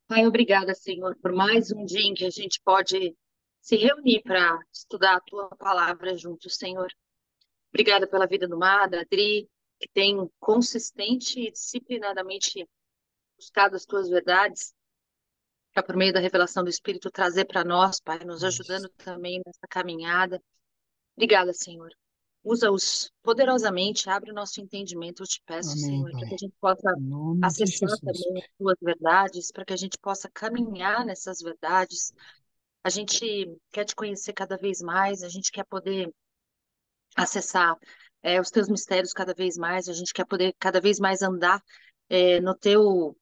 Pai, obrigada, Senhor, por mais um dia em que a gente pode se reunir para estudar a tua palavra juntos, Senhor. Obrigada pela vida do Mar, da Adri, que tem consistente e disciplinadamente buscado as tuas verdades, para, por meio da revelação do Espírito, trazer para nós, Pai, nos Isso. ajudando também nessa caminhada. Obrigada, Senhor. Usa-os poderosamente, abre o nosso entendimento, eu te peço, Amém, Senhor, para Pai. que a gente possa Em nome de acessar Jesus. também as tuas verdades, para que a gente possa caminhar nessas verdades. A gente quer te conhecer cada vez mais, a gente quer poder acessar os teus mistérios cada vez mais, a gente quer poder cada vez mais andar no teu,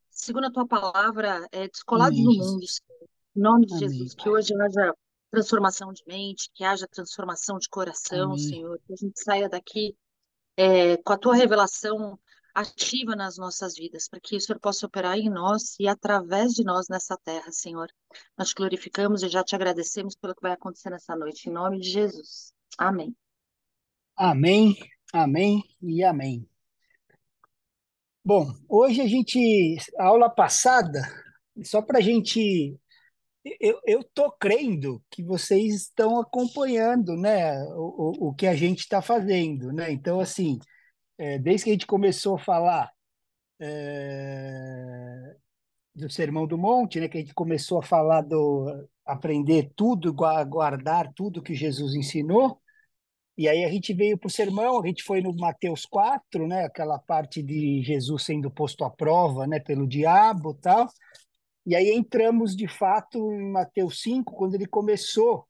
segundo a tua palavra, descolados Amém, do mundo, Jesus. Senhor. Em nome de Amém, Jesus, que Pai. hoje haja transformação de mente, que haja transformação de coração, Amém. Senhor, que a gente saia daqui com a tua revelação ativa nas nossas vidas, para que o Senhor possa operar em nós e através de nós nessa terra, Senhor. Nós te glorificamos e já te agradecemos pelo que vai acontecer nessa noite, em nome de Jesus. Amém. Amém, amém e amém. Bom, hoje a aula passada, só para a gente. Eu tô crendo que vocês estão acompanhando, né, o que a gente está fazendo, né? Então, assim, desde que a gente começou a falar do Sermão do Monte, né, que a gente começou a falar do aprender tudo, guardar tudo que Jesus ensinou, e aí a gente veio para o sermão, a gente foi no Mateus 4, né, aquela parte de Jesus sendo posto à prova, né, pelo diabo, e tal. E aí entramos de fato em Mateus 5, quando ele começou.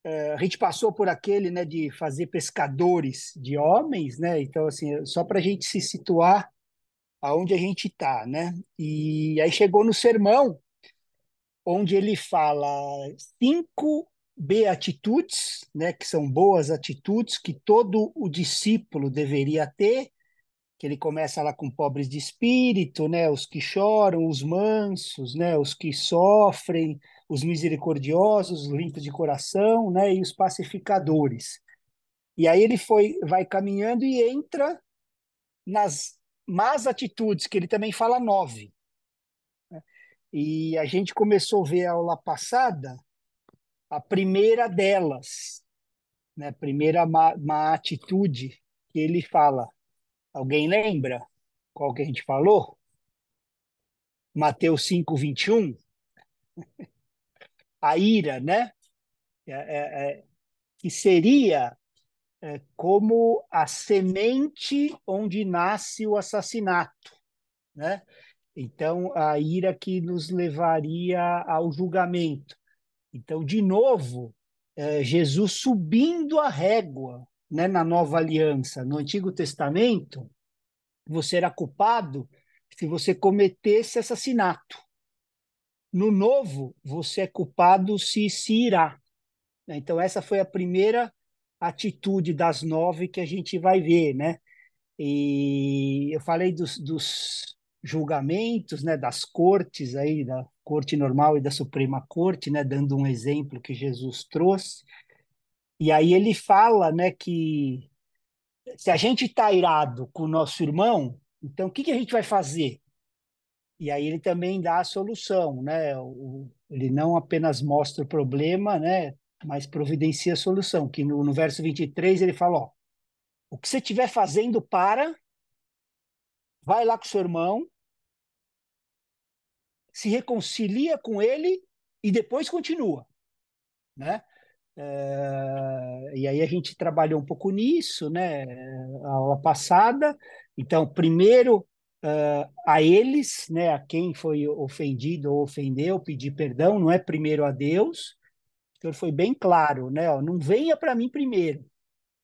A gente passou por aquele, né, de fazer pescadores de homens, né? Então, assim, só para a gente se situar aonde a gente está, né? E aí chegou no sermão, onde ele fala 5 beatitudes, né, que são boas atitudes que todo o discípulo deveria ter, que ele começa lá com pobres de espírito, né, os que choram, os mansos, né, os que sofrem, os misericordiosos, os limpos de coração, né, e os pacificadores. E aí vai caminhando e entra nas más atitudes, que ele também fala 9. E a gente começou a ver a aula passada a primeira delas, né, a primeira má atitude que ele fala. Alguém lembra qual que a gente falou? Mateus 5:21, a ira, né? Que seria como a semente onde nasce o assassinato, né? Então, a ira que nos levaria ao julgamento. Então, de novo, Jesus subindo a régua, né, na nova aliança. No Antigo Testamento, você era culpado se você cometesse assassinato. No Novo, você é culpado se irá, né? Então, essa foi a primeira atitude das 9 que a gente vai ver, né? E eu falei dos julgamentos, né, das cortes aí, da Corte Normal e da Suprema Corte, né, dando um exemplo que Jesus trouxe. E aí ele fala, né, que se a gente está irado com o nosso irmão, então o que que a gente vai fazer? E aí ele também dá a solução, né? Ele não apenas mostra o problema, né, mas providencia a solução, que no verso 23 ele fala, ó, o que você estiver fazendo, vai lá com o seu irmão, se reconcilia com ele e depois continua, né? E aí a gente trabalhou um pouco nisso, né? A aula passada. Então, primeiro a eles, né? A quem foi ofendido ou ofendeu, pedir perdão, não é primeiro a Deus. O senhor foi bem claro, né? Ó, não venha para mim primeiro.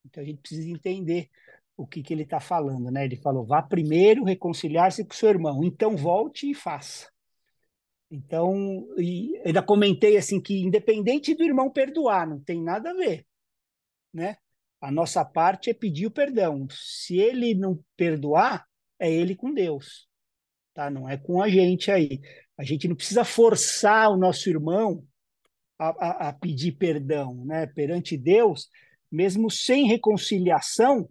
Então a gente precisa entender o que que ele está falando, né? Ele falou: vá primeiro reconciliar-se com seu irmão, então volte e faça. Então, e ainda comentei assim que independente do irmão perdoar, não tem nada a ver, né? A nossa parte é pedir o perdão. Se ele não perdoar, é ele com Deus, tá? Não é com a gente aí. A gente não precisa forçar o nosso irmão a pedir perdão, né? Perante Deus, mesmo sem reconciliação,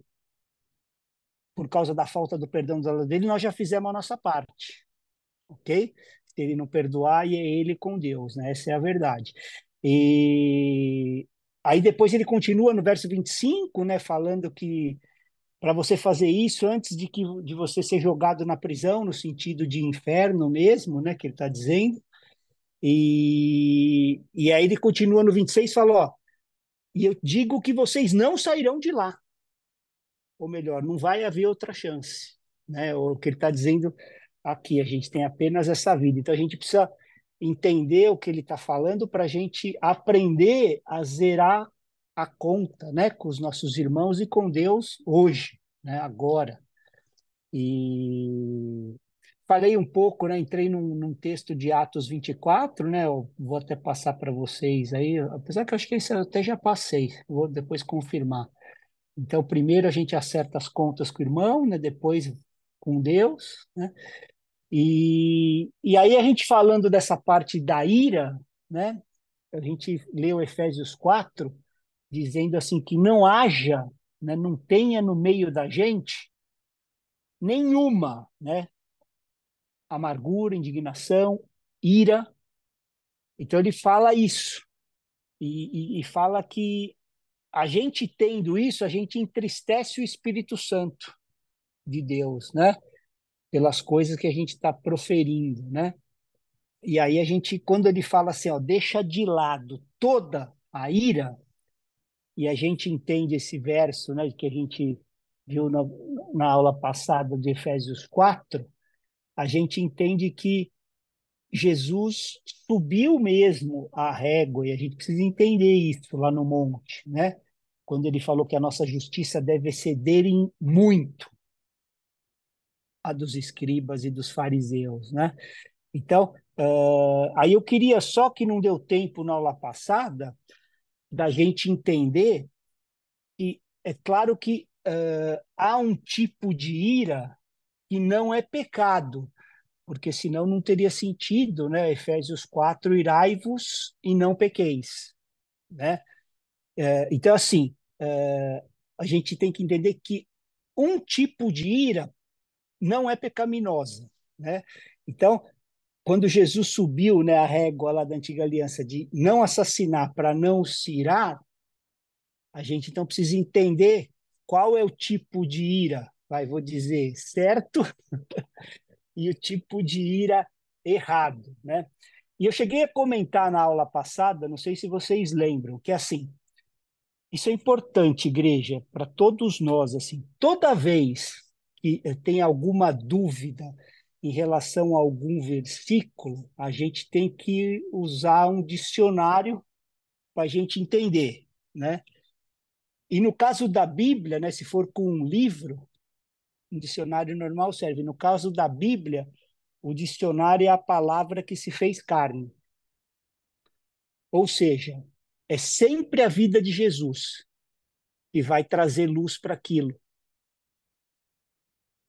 por causa da falta do perdão dele, nós já fizemos a nossa parte, ok? Se ele não perdoar, é ele com Deus, né? Essa é a verdade. E aí depois ele continua no verso 25, né, falando que para você fazer isso antes de você ser jogado na prisão, no sentido de inferno mesmo, né, que ele está dizendo. E aí ele continua no 26 e fala, ó, e eu digo que vocês não sairão de lá. Ou melhor, não vai haver outra chance, né? O que ele está dizendo aqui, a gente tem apenas essa vida. Então a gente precisa entender o que ele está falando para a gente aprender a zerar a conta, né, com os nossos irmãos e com Deus hoje, né, agora. E falei um pouco, né, entrei num texto de Atos 24, né, eu vou até passar para vocês aí, apesar que eu acho que esse eu até já passei, vou depois confirmar. Então, primeiro a gente acerta as contas com o irmão, né? Depois com Deus, né? E aí a gente falando dessa parte da ira, né? A gente leu Efésios 4, dizendo assim que não haja, né? Não tenha no meio da gente nenhuma, né? Amargura, indignação, ira. Então ele fala isso e fala que a gente tendo isso, a gente entristece o Espírito Santo de Deus, né? Pelas coisas que a gente está proferindo, né? E aí a gente, quando ele fala assim, ó, deixa de lado toda a ira, e a gente entende esse verso, né, que a gente viu na aula passada de Efésios 4, a gente entende que Jesus subiu mesmo a régua, e a gente precisa entender isso lá no monte, né? Quando ele falou que a nossa justiça deve exceder em muito a dos escribas e dos fariseus, né? Então, aí eu queria só que não deu tempo na aula passada da gente entender que é claro que há um tipo de ira que não é pecado, porque senão não teria sentido, né? Efésios 4, irai-vos e não pequeis, né? Então, assim, a gente tem que entender que um tipo de ira não é pecaminosa, né? Então, quando Jesus subiu, né, a régua lá da antiga aliança de não assassinar para não se irar, a gente então precisa entender qual é o tipo de ira, vou dizer, certo, e o tipo de ira errado, né? E eu cheguei a comentar na aula passada, não sei se vocês lembram, que assim, isso é importante, igreja, para todos nós, assim, toda vez que tem alguma dúvida em relação a algum versículo, a gente tem que usar um dicionário para a gente entender, né? E no caso da Bíblia, né, se for com um livro, um dicionário normal serve. No caso da Bíblia, o dicionário é a palavra que se fez carne. Ou seja, é sempre a vida de Jesus que vai trazer luz para aquilo,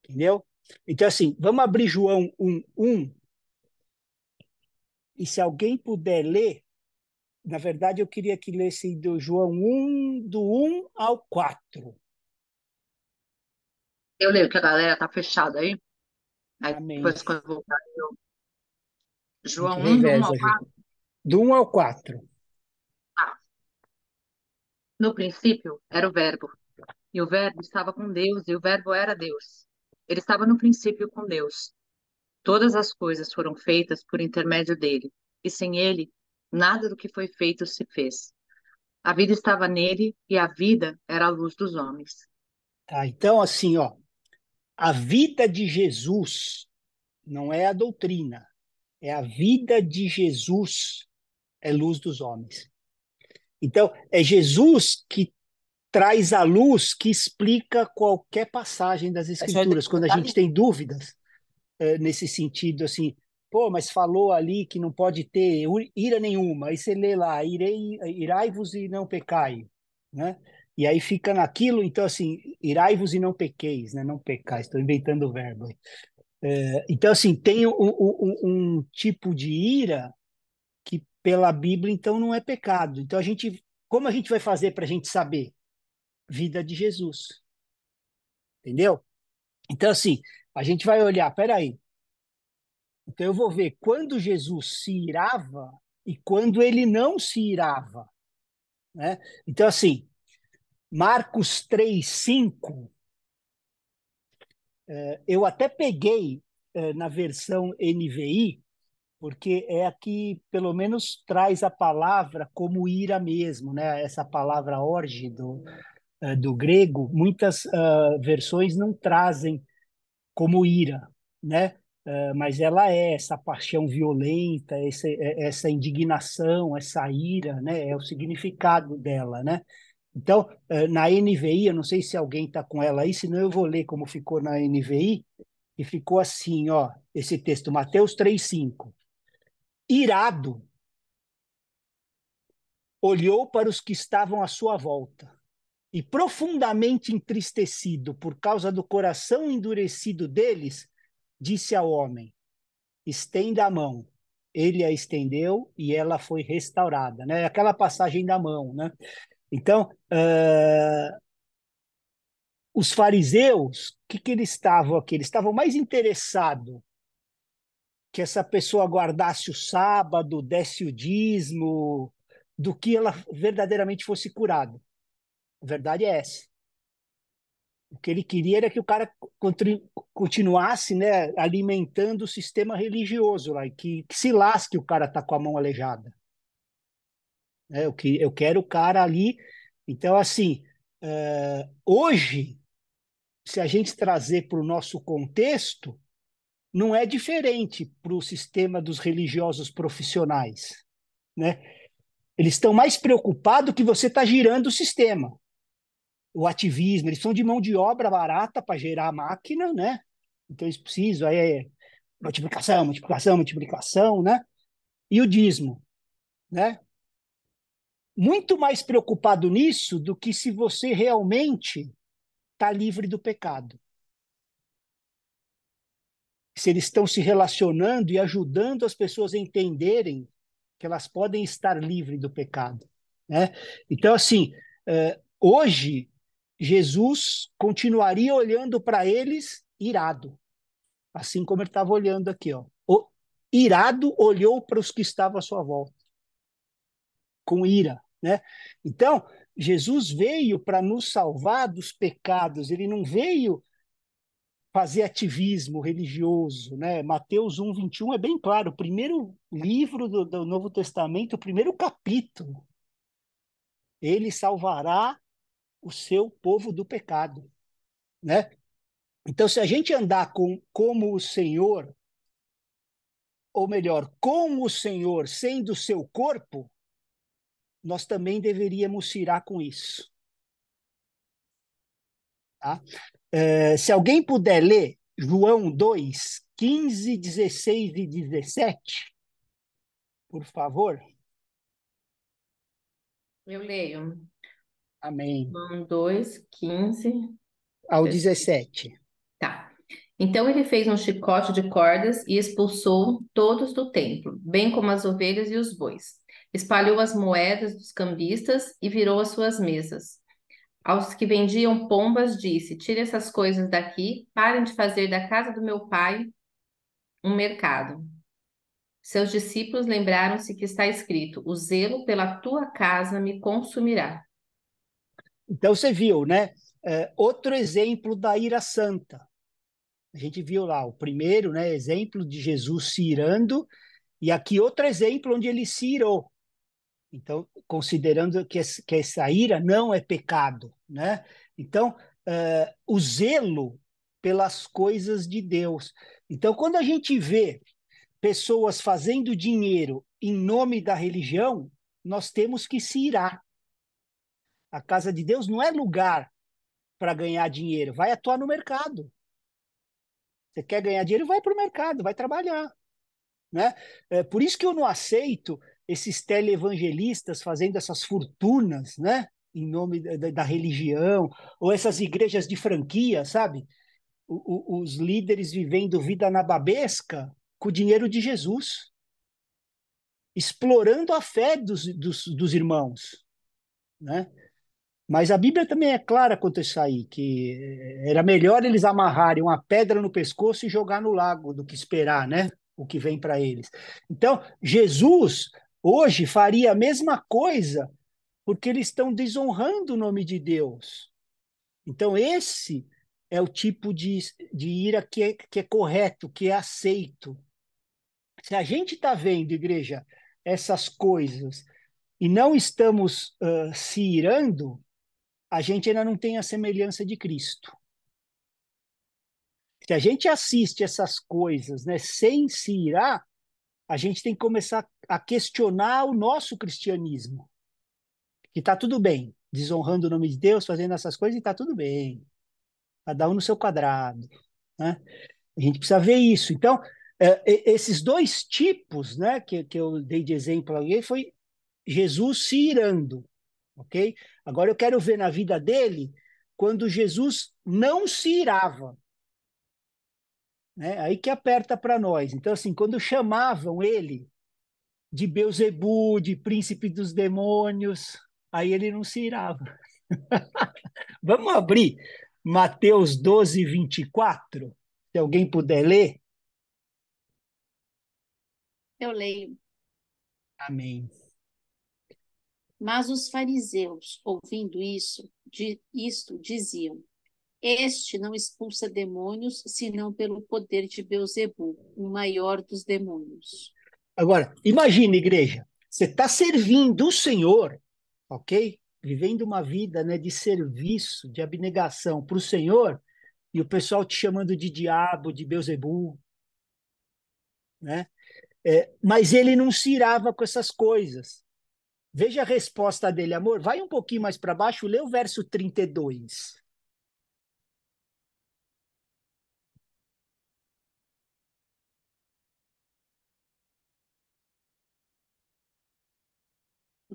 entendeu? Então, assim, vamos abrir João 1:1, e se alguém puder ler, na verdade eu queria que lesse do João 1, do 1 ao 4. Eu leio que a galera tá fechada aí. Aí Amém. depois, quando eu voltar, A gente João 1, do 1 reveza, ao Ju. 4. Do 1 ao 4. Ah, no princípio era o Verbo, e o Verbo estava com Deus, e o Verbo era Deus. Ele estava no princípio com Deus. Todas as coisas foram feitas por intermédio dele, e sem ele, nada do que foi feito se fez. A vida estava nele, e a vida era a luz dos homens. Tá? Então, assim, ó, a vida de Jesus não é a doutrina, é a vida de Jesus, é luz dos homens. Então, é Jesus que traz a luz que explica qualquer passagem das Escrituras. Quando a gente tem dúvidas nesse sentido, assim, pô, mas falou ali que não pode ter ira nenhuma. Aí você lê lá, irai-vos e não pecai, né? E aí fica naquilo, então assim, irai-vos e não pequeis, né? Não pecais, estou inventando o verbo aí. Então, assim, tem um tipo de ira que pela Bíblia, então, não é pecado. Então, como a gente vai fazer para a gente saber? Vida de Jesus, entendeu? Então, assim, a gente vai olhar, peraí, então eu vou ver quando Jesus se irava e quando ele não se irava, né? Então, assim, Marcos 3:5, eu até peguei na versão NVI, porque é a que pelo menos traz a palavra como ira mesmo, né? Essa palavra orge do grego, muitas versões não trazem como ira, né? Mas ela é essa paixão violenta, essa indignação, essa ira, né? É o significado dela, né? Então, na NVI, eu não sei se alguém está com ela aí, senão eu vou ler como ficou na NVI, e ficou assim, ó, esse texto, Mateus 3:5. Irado, olhou para os que estavam à sua volta e, profundamente entristecido por causa do coração endurecido deles, disse ao homem: estenda a mão. Ele a estendeu e ela foi restaurada, né? Aquela passagem da mão, né? Então, os fariseus, o que eles estavam aqui? Eles estavam mais interessados que essa pessoa guardasse o sábado, desse o dízimo, do que ela verdadeiramente fosse curada. A verdade é essa. O que ele queria era que o cara continuasse, né, alimentando o sistema religioso lá, e que se lasque o cara tá com a mão aleijada. Né? Eu quero o cara ali. Então, assim, hoje, se a gente trazer para o nosso contexto, não é diferente para o sistema dos religiosos profissionais, né? Eles estão mais preocupados que você está girando o sistema, o ativismo. Eles são de mão de obra barata para gerar a máquina, né? Então eles precisam, aí é multiplicação, multiplicação, multiplicação, né? E o dízimo, né? Muito mais preocupado nisso do que se você realmente está livre do pecado. Se eles estão se relacionando e ajudando as pessoas a entenderem que elas podem estar livres do pecado, né? Então, assim, hoje, Jesus continuaria olhando para eles irado, assim como ele estava olhando aqui, ó. O irado olhou para os que estavam à sua volta, com ira, né? Então, Jesus veio para nos salvar dos pecados, ele não veio fazer ativismo religioso, né? Mateus 1:21 é bem claro, o primeiro livro do Novo Testamento, o primeiro capítulo, ele salvará o seu povo do pecado, né? Então, se a gente andar como o Senhor, ou melhor, com o Senhor sendo o seu corpo, nós também deveríamos tirar com isso, tá? Se alguém puder ler João 2:15, 16 e 17, por favor. Eu leio. Amém. João 2, 15. Ao 17. Tá. Então ele fez um chicote de cordas e expulsou todos do templo, bem como as ovelhas e os bois. Espalhou as moedas dos cambistas e virou as suas mesas. Aos que vendiam pombas, disse: tire essas coisas daqui, parem de fazer da casa do meu pai um mercado. Seus discípulos lembraram-se que está escrito: o zelo pela tua casa me consumirá. Então você viu, né? Outro exemplo da ira santa. A gente viu lá o primeiro, né? Exemplo de Jesus se irando, e aqui outro exemplo onde ele se irou. Então, considerando que essa ira não é pecado, né? Então, o zelo pelas coisas de Deus. Então, quando a gente vê pessoas fazendo dinheiro em nome da religião, nós temos que se irar. A casa de Deus não é lugar para ganhar dinheiro, vai atuar no mercado. Você quer ganhar dinheiro, vai para o mercado, vai trabalhar, né? Por isso que eu não aceito esses televangelistas fazendo essas fortunas, né? Em nome da religião, ou essas igrejas de franquia, sabe? Os líderes vivendo vida nababesca com o dinheiro de Jesus, explorando a fé dos irmãos, né? Mas a Bíblia também é clara quanto a isso aí, que era melhor eles amarrarem uma pedra no pescoço e jogar no lago do que esperar, né? O que vem para eles. Então, Jesus hoje faria a mesma coisa, porque eles estão desonrando o nome de Deus. Então, esse é o tipo de ira que é correto, que é aceito. Se a gente está vendo, igreja, essas coisas e não estamos se irando, a gente ainda não tem a semelhança de Cristo. Se a gente assiste essas coisas, né, sem se irar, a gente tem que começar a questionar o nosso cristianismo. Que está tudo bem, desonrando o nome de Deus, fazendo essas coisas, e está tudo bem. Cada um no seu quadrado, né? A gente precisa ver isso. Então, esses dois tipos, né, que eu dei de exemplo ali, foi Jesus se irando, ok? Agora eu quero ver na vida dele quando Jesus não se irava, né? Aí que aperta para nós. Então, assim, quando chamavam ele de Beelzebub, de príncipe dos demônios, aí ele não se irava. Vamos abrir Mateus 12, 24. Se alguém puder ler. Eu leio. Amém. Mas os fariseus, ouvindo isto, diziam: Este não expulsa demônios, senão pelo poder de Beelzebub, o maior dos demônios. Agora, imagine, igreja, você está servindo o Senhor, ok? Vivendo uma vida, né, de serviço, de abnegação para o Senhor, e o pessoal te chamando de diabo, de Beelzebub, né? Mas ele não se irava com essas coisas. Veja a resposta dele, amor. Vai um pouquinho mais para baixo, lê o verso 32.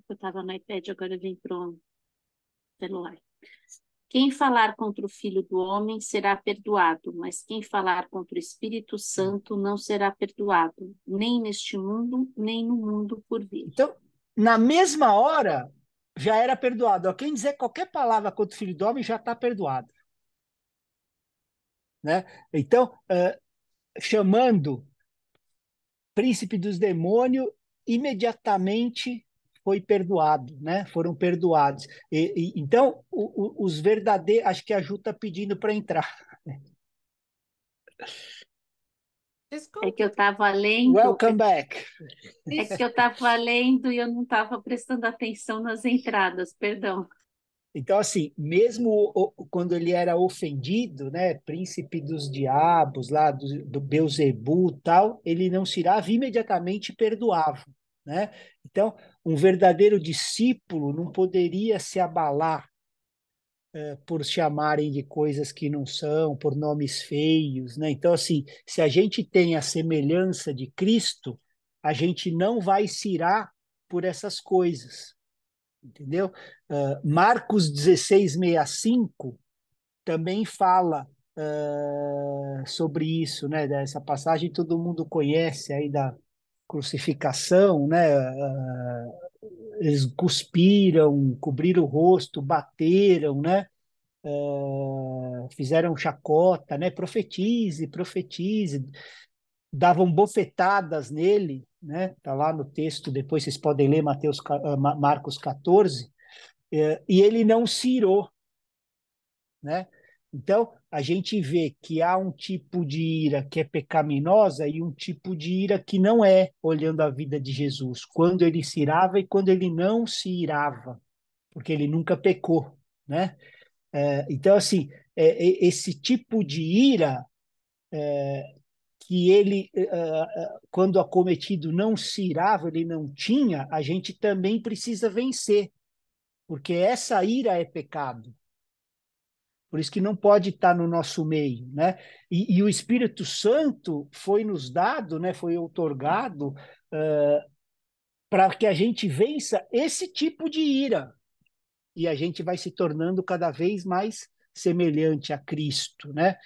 Eu estava no iPad, agora eu vim para o celular. Quem falar contra o Filho do Homem será perdoado, mas quem falar contra o Espírito Santo não será perdoado, nem neste mundo, nem no mundo por vir. Então, na mesma hora, já era perdoado. Ó, quem dizer qualquer palavra contra o Filho do Homem já está perdoado, né? Então, chamando príncipe dos demônios, imediatamente foi perdoado, né? Foram perdoados. Então, os verdadeiros, acho que a Ju está pedindo para entrar. É que eu estava lendo, Welcome back. é que eu estava lendo e eu não estava prestando atenção nas entradas, perdão. Então, assim, mesmo quando ele era ofendido, né, príncipe dos diabos, lá do Beelzebub e tal, ele não se irava, imediatamente perdoava, né? Então, um verdadeiro discípulo não poderia se abalar por chamarem de coisas que não são, por nomes feios, né? Então, assim, se a gente tem a semelhança de Cristo, a gente não vai se irar por essas coisas, entendeu? Marcos 16:65 também fala sobre isso, né? Dessa passagem todo mundo conhece aí da crucificação, né? Eles cuspiram, cobriram o rosto, bateram, né? Fizeram chacota, né? Profetize, profetize, davam bofetadas nele, né? Tá lá no texto, depois vocês podem ler Marcos 14, e ele não se irou, né? Então, a gente vê que há um tipo de ira que é pecaminosa e um tipo de ira que não é, olhando a vida de Jesus, quando ele se irava e quando ele não se irava, porque ele nunca pecou, né? Então, assim, esse tipo de ira que ele, quando acometido, não se irava, ele não tinha, a gente também precisa vencer, porque essa ira é pecado. Por isso que não pode estar no nosso meio, né? E o Espírito Santo foi nos dado, né? Foi outorgado para que a gente vença esse tipo de ira. E a gente vai se tornando cada vez mais semelhante a Cristo, né?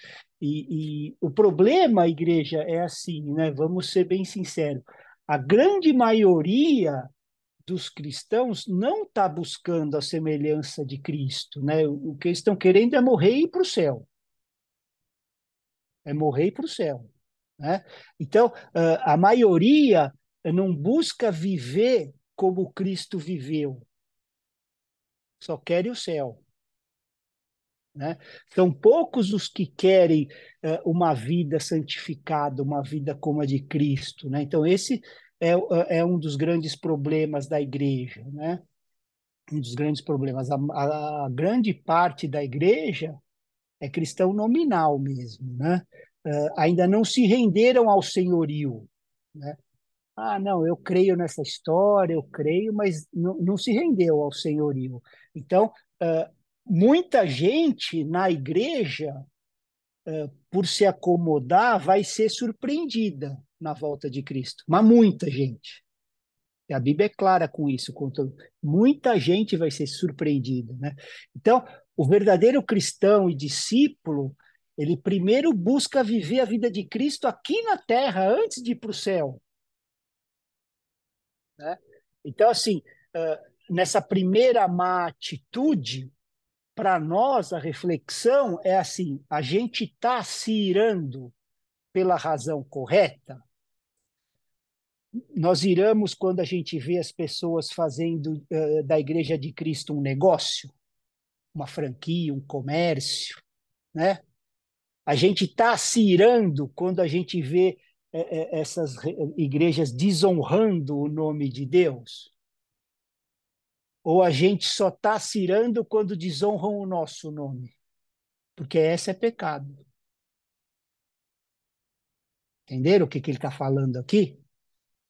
E o problema, igreja, é assim, né? Vamos ser bem sinceros. A grande maioria dos cristãos não está buscando a semelhança de Cristo, né? O que eles estão querendo é morrer e ir para o céu. É morrer e ir para o céu, né? Então, a maioria não busca viver como Cristo viveu, só querem o céu, né? São poucos os que querem uma vida santificada, uma vida como a de Cristo, né? Então, esse é um dos grandes problemas da igreja, né? Um dos grandes problemas. A grande parte da igreja é cristão nominal mesmo, né? Ainda não se renderam ao senhorio, né? Ah, não, eu creio nessa história, eu creio, mas não se rendeu ao senhorio. Então, muita gente na igreja, por se acomodar, vai ser surpreendida na volta de Cristo. Mas muita gente. E a Bíblia é clara com isso. Muita gente vai ser surpreendida, né? Então, o verdadeiro cristão e discípulo, ele primeiro busca viver a vida de Cristo aqui na terra, antes de ir para o céu, né? Então, assim, nessa primeira má atitude, para nós, a reflexão é assim: a gente está se irando pela razão correta? Nós iramos quando a gente vê as pessoas fazendo da Igreja de Cristo um negócio, uma franquia, um comércio, né? A gente está se irando quando a gente vê essas igrejas desonrando o nome de Deus? Ou a gente só está se irando quando desonram o nosso nome? Porque esse é pecado. Entenderam o que ele está falando aqui?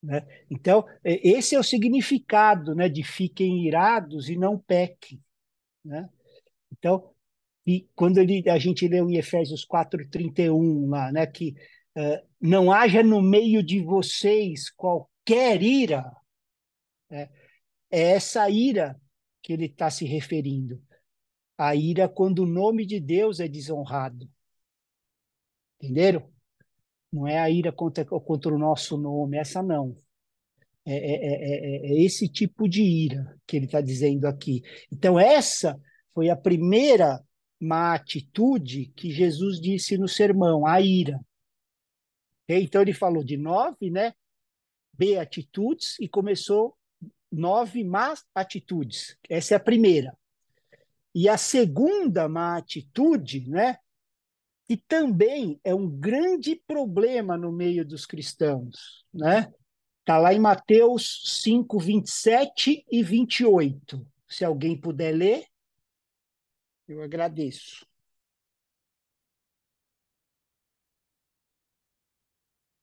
Né? Então, esse é o significado, né, de fiquem irados e não pequem, né? Então, e quando a gente leu em Efésios 4:31 lá, né, que não haja no meio de vocês qualquer ira, né, é essa ira que ele está se referindo. A ira quando o nome de Deus é desonrado. Entenderam? Não é a ira contra o nosso nome, essa não. É esse tipo de ira que ele está dizendo aqui. Então, essa foi a primeira má atitude que Jesus disse no sermão, a ira. Então, ele falou de 9, né, beatitudes e começou 9 más atitudes. Essa é a primeira. E a segunda má atitude, né, que também é um grande problema no meio dos cristãos, né? Está lá em Mateus 5, 27 e 28. Se alguém puder ler, eu agradeço.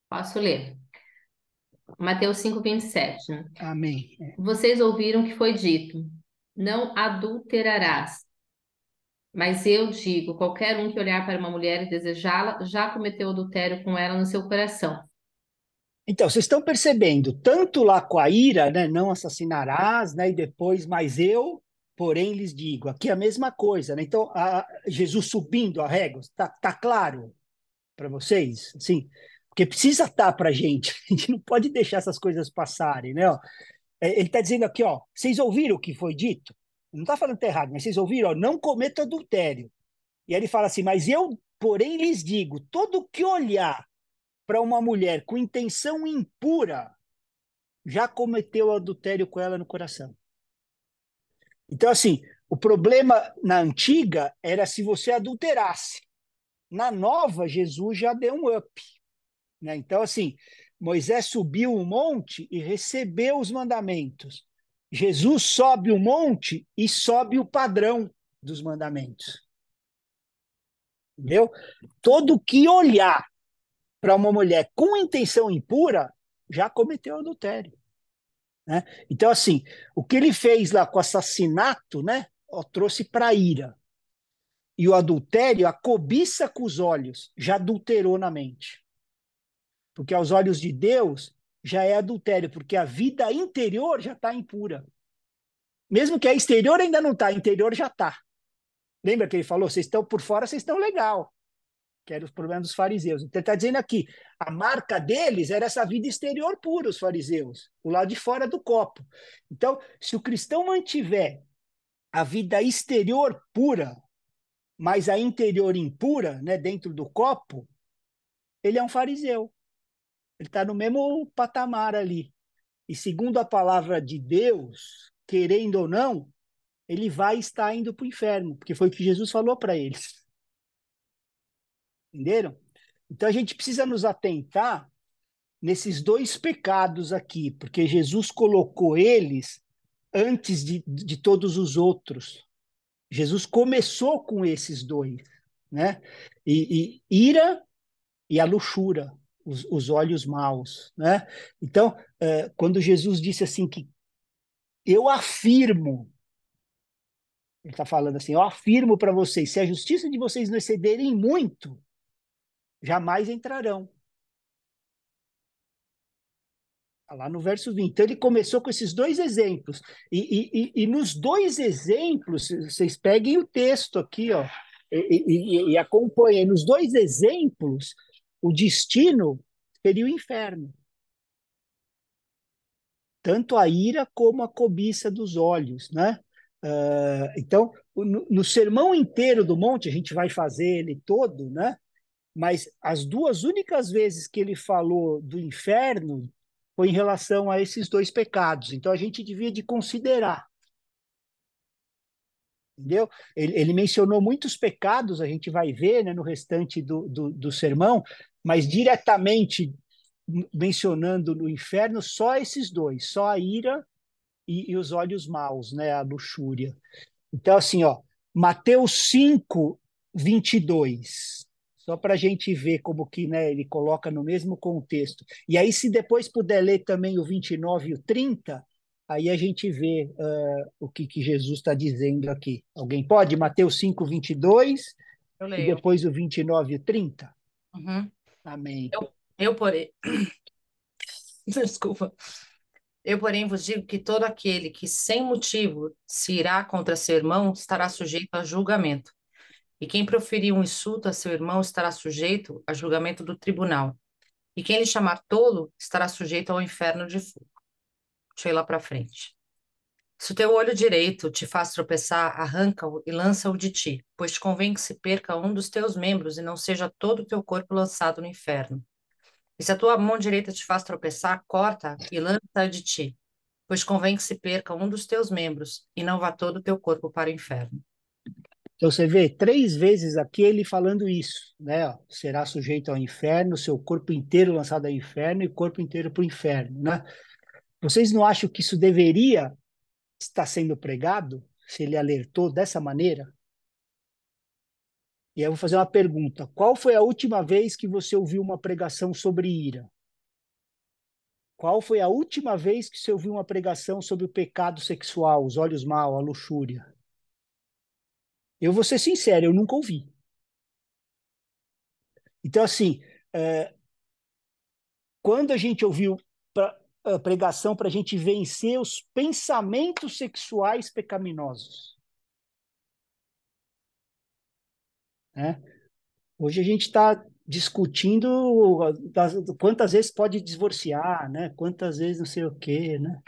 Posso ler. Mateus 5:27. Amém. Vocês ouviram que foi dito: não adulterarás. Mas eu digo: qualquer um que olhar para uma mulher e desejá-la, já cometeu adultério com ela no seu coração. Então, vocês estão percebendo, tanto lá com a ira, né, não assassinarás, né, e depois, mas eu, porém, lhes digo. Aqui é a mesma coisa, né? Então, Jesus subindo a régua, tá claro para vocês? Assim, porque precisa estar para a gente não pode deixar essas coisas passarem, né? Ó, ele está dizendo aqui, ó, vocês ouviram o que foi dito? Não está falando que tá errado, mas vocês ouviram, ó, não cometa adultério. E aí ele fala assim, mas eu, porém, lhes digo, todo que olhar para uma mulher com intenção impura já cometeu adultério com ela no coração. Então, assim, o problema na antiga era se você adulterasse. Na nova, Jesus já deu um up, né? Então, assim, Moisés subiu o monte e recebeu os mandamentos. Jesus sobe o monte e sobe o padrão dos mandamentos. Entendeu? Todo que olhar para uma mulher com intenção impura já cometeu adultério, né? Então, assim, o que ele fez lá com o assassinato, né, trouxe para a ira. E o adultério, a cobiça com os olhos, já adulterou na mente. Porque aos olhos de Deus já é adultério, porque a vida interior já está impura. Mesmo que a exterior ainda não está, a interior já está. Lembra que ele falou, vocês estão por fora, vocês estão legal. que era o problema dos fariseus. Então, ele está dizendo aqui, a marca deles era essa vida exterior pura, os fariseus, o lado de fora do copo. Então, se o cristão mantiver a vida exterior pura, mas a interior impura, né, dentro do copo, ele é um fariseu. Ele está no mesmo patamar ali. E segundo a palavra de Deus, querendo ou não, ele vai estar indo para o inferno, porque foi o que Jesus falou para eles. Entenderam? Então a gente precisa nos atentar nesses dois pecados aqui, porque Jesus colocou eles antes de todos os outros. Jesus começou com esses dois, né? E ira e a luxúria, os olhos maus, né? Então, quando Jesus disse assim que eu afirmo, ele está falando assim, eu afirmo para vocês, se a justiça de vocês não excederem muito, jamais entrarão. Lá no verso 20. Então, ele começou com esses dois exemplos. E nos dois exemplos, vocês peguem o texto aqui, ó, e acompanhem. Nos dois exemplos, o destino seria o inferno. Tanto a ira como a cobiça dos olhos, né? Então, no sermão inteiro do monte, a gente vai fazer ele todo, né? Mas as duas únicas vezes que ele falou do inferno foi em relação a esses dois pecados. Então a gente devia de considerar, entendeu? Ele mencionou muitos pecados, a gente vai ver, né, no restante do sermão, mas diretamente mencionando no inferno só esses dois, só a ira e os olhos maus, né, a luxúria. Então, assim, ó, Mateus 5:22. Só para a gente ver como que, né, ele coloca no mesmo contexto. E aí, se depois puder ler também o 29 e o 30, aí a gente vê o que Jesus está dizendo aqui. Alguém pode? Mateus 5:22 Eu e leio. depois o 29 e o 30? Uhum. Amém. Porém, desculpa. Eu, porém, vos digo que todo aquele que sem motivo se irá contra seu irmão estará sujeito a julgamento. E quem proferir um insulto a seu irmão estará sujeito a julgamento do tribunal. E quem lhe chamar tolo estará sujeito ao inferno de fogo. Deixa eu ir lá para frente. Se o teu olho direito te faz tropeçar, arranca-o e lança-o de ti, pois te convém que se perca um dos teus membros e não seja todo o teu corpo lançado no inferno. E se a tua mão direita te faz tropeçar, corta e lança-a de ti, pois convém que se perca um dos teus membros e não vá todo o teu corpo para o inferno. Então você vê 3 vezes aqui ele falando isso, né? Ó, será sujeito ao inferno, seu corpo inteiro lançado ao inferno e corpo inteiro para o inferno, né? Vocês não acham que isso deveria estar sendo pregado, se ele alertou dessa maneira? E aí eu vou fazer uma pergunta. Qual foi a última vez que você ouviu uma pregação sobre ira? Qual foi a última vez que você ouviu uma pregação sobre o pecado sexual, os olhos maus, a luxúria? Eu vou ser sincero, eu nunca ouvi. Então, assim, quando a gente ouviu a pregação para a gente vencer os pensamentos sexuais pecaminosos, né? Hoje a gente está discutindo quantas vezes pode divorciar, né? Quantas vezes não sei o quê, né?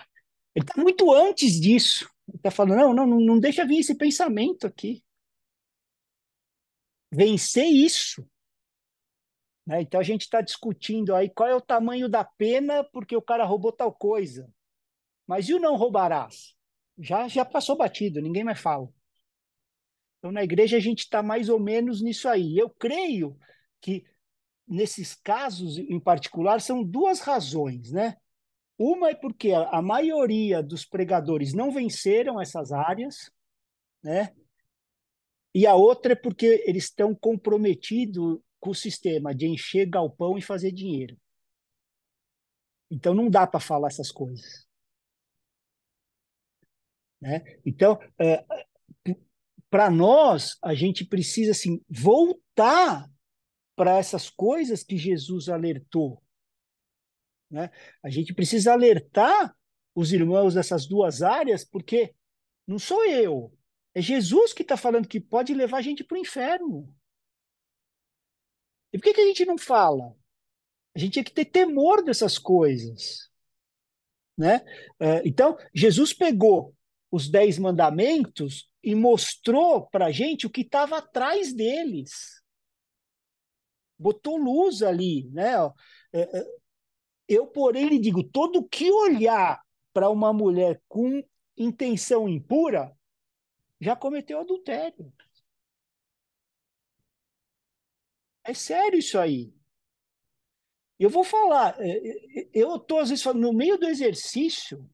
Ele está muito antes disso. Ele está falando, não deixa vir esse pensamento aqui. Vencer isso. Né? Então a gente está discutindo aí qual é o tamanho da pena porque o cara roubou tal coisa. Mas e o não roubarás? Já passou batido, ninguém mais fala. Então na igreja a gente está mais ou menos nisso aí. Eu creio que nesses casos em particular são duas razões, né? Uma é porque a maioria dos pregadores não venceram essas áreas, né? E a outra é porque eles estão comprometidos com o sistema de encher galpão e fazer dinheiro. Então não dá para falar essas coisas, né? Então, para nós, a gente precisa assim voltar para essas coisas que Jesus alertou, né? A gente precisa alertar os irmãos dessas duas áreas, porque não sou eu, é Jesus que está falando que pode levar a gente para o inferno. E por que a gente não fala? A gente tinha que ter temor dessas coisas, né? Então, Jesus pegou os 10 mandamentos e mostrou para a gente o que estava atrás deles. Botou luz ali, né? Eu, porém, lhe digo, todo que olhar para uma mulher com intenção impura já cometeu adultério. É sério isso aí. Eu vou falar, eu estou, às vezes, falando, no meio do exercício,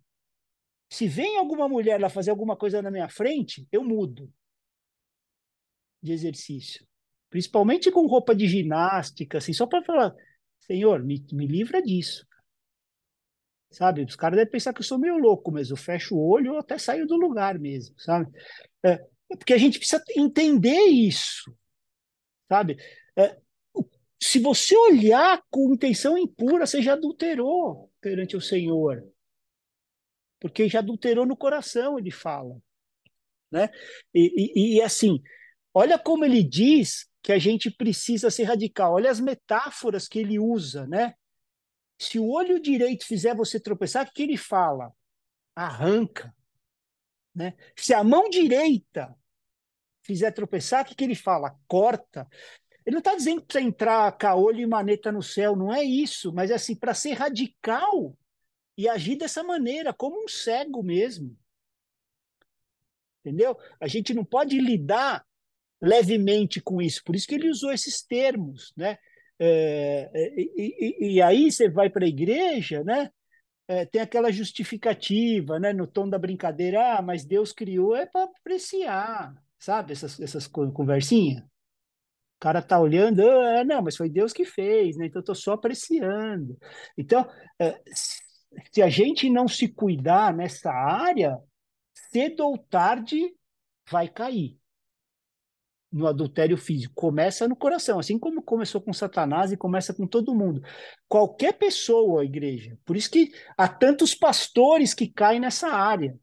se vem alguma mulher lá fazer alguma coisa na minha frente, eu mudo de exercício. Principalmente com roupa de ginástica, assim, só para falar, Senhor, me livra disso. Sabe? Os caras devem pensar que eu sou meio louco, mas eu fecho o olho ou até saio do lugar mesmo, sabe? Porque a gente precisa entender isso, sabe? É, Se você olhar com intenção impura, você já adulterou perante o Senhor, porque já adulterou no coração, ele fala, né? E assim, olha como ele diz que a gente precisa ser radical. Olha as metáforas que ele usa, né? Se o olho direito fizer você tropeçar, o que ele fala? Arranca, né? Se a mão direita fizer tropeçar, o que ele fala? Corta. Ele não está dizendo para entrar caolho e maneta no céu, não é isso, mas é assim, para ser radical e agir dessa maneira, como um cego mesmo. Entendeu? A gente não pode lidar levemente com isso, por isso que ele usou esses termos, né? E aí você vai para a igreja, né? Tem aquela justificativa, né? No tom da brincadeira, mas Deus criou é para apreciar, sabe? Essas conversinhas. O cara tá olhando, não, mas foi Deus que fez, né? Então eu tô só apreciando. Então, se a gente não se cuidar nessa área, cedo ou tarde vai cair no adultério físico. Começa no coração, assim como começou com Satanás e começa com todo mundo. Qualquer pessoa, igreja. Por isso que há tantos pastores que caem nessa área.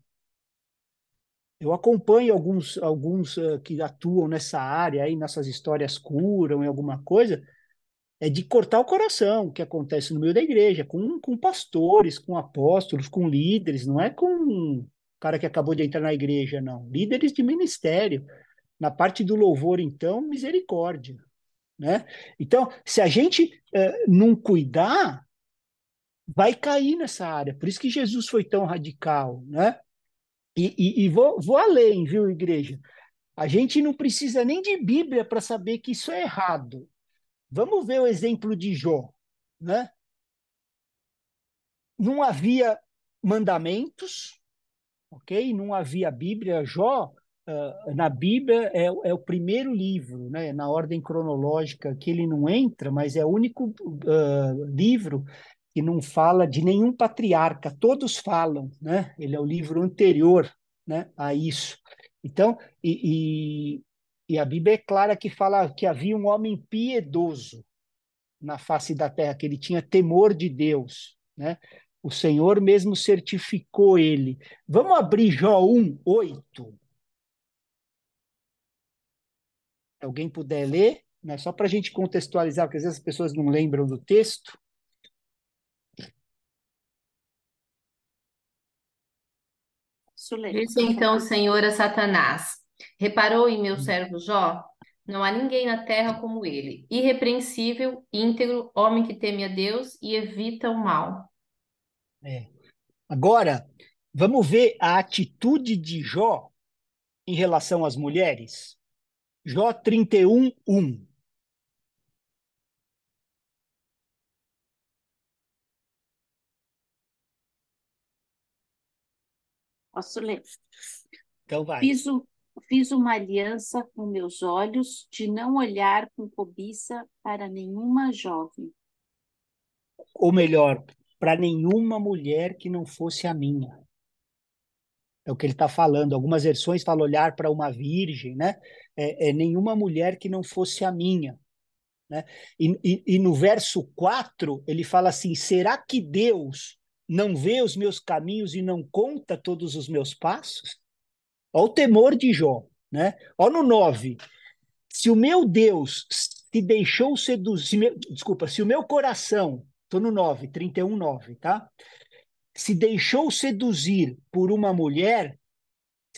Eu acompanho alguns que atuam nessa área, aí nessas histórias curam em alguma coisa, é de cortar o coração, que acontece no meio da igreja, com pastores, com apóstolos, com líderes, não é com um cara que acabou de entrar na igreja, não. Líderes de ministério. Na parte do louvor, então, misericórdia, né? Então, se a gente não cuidar, vai cair nessa área. Por isso que Jesus foi tão radical, né? E vou além, viu, igreja? A gente não precisa nem de Bíblia para saber que isso é errado. Vamos ver o exemplo de Jó, né? Não havia mandamentos, ok? Não havia Bíblia. Jó, na Bíblia, é o primeiro livro, né? Na ordem cronológica que ele não entra, mas é o único livro que não fala de nenhum patriarca. Todos falam, né? Ele é o livro anterior, né, a isso. Então, e a Bíblia é clara que fala que havia um homem piedoso na face da terra, que ele tinha temor de Deus, né? O Senhor mesmo certificou ele. Vamos abrir Jó 1:8. Alguém puder ler, né? Só para a gente contextualizar, porque às vezes as pessoas não lembram do texto. Disse então o Senhor a Satanás: Reparou em meu servo Jó? Não há ninguém na terra como ele, irrepreensível, íntegro, homem que teme a Deus e evita o mal. É. Agora, vamos ver a atitude de Jó em relação às mulheres. Jó 31:1. Posso ler? Então vai. Fiz uma aliança com meus olhos de não olhar com cobiça para nenhuma jovem. Ou melhor, para nenhuma mulher que não fosse a minha. É o que ele está falando. Algumas versões falam olhar para uma virgem, né? Nenhuma mulher que não fosse a minha, né? E no verso 4, ele fala assim: será que Deus não vê os meus caminhos e não conta todos os meus passos? Olha o temor de Jó, né? Olha no 9. Se o meu Deus se deixou seduzir, desculpa, se o meu coração, estou no 9, 31:9, tá? Se deixou seduzir por uma mulher,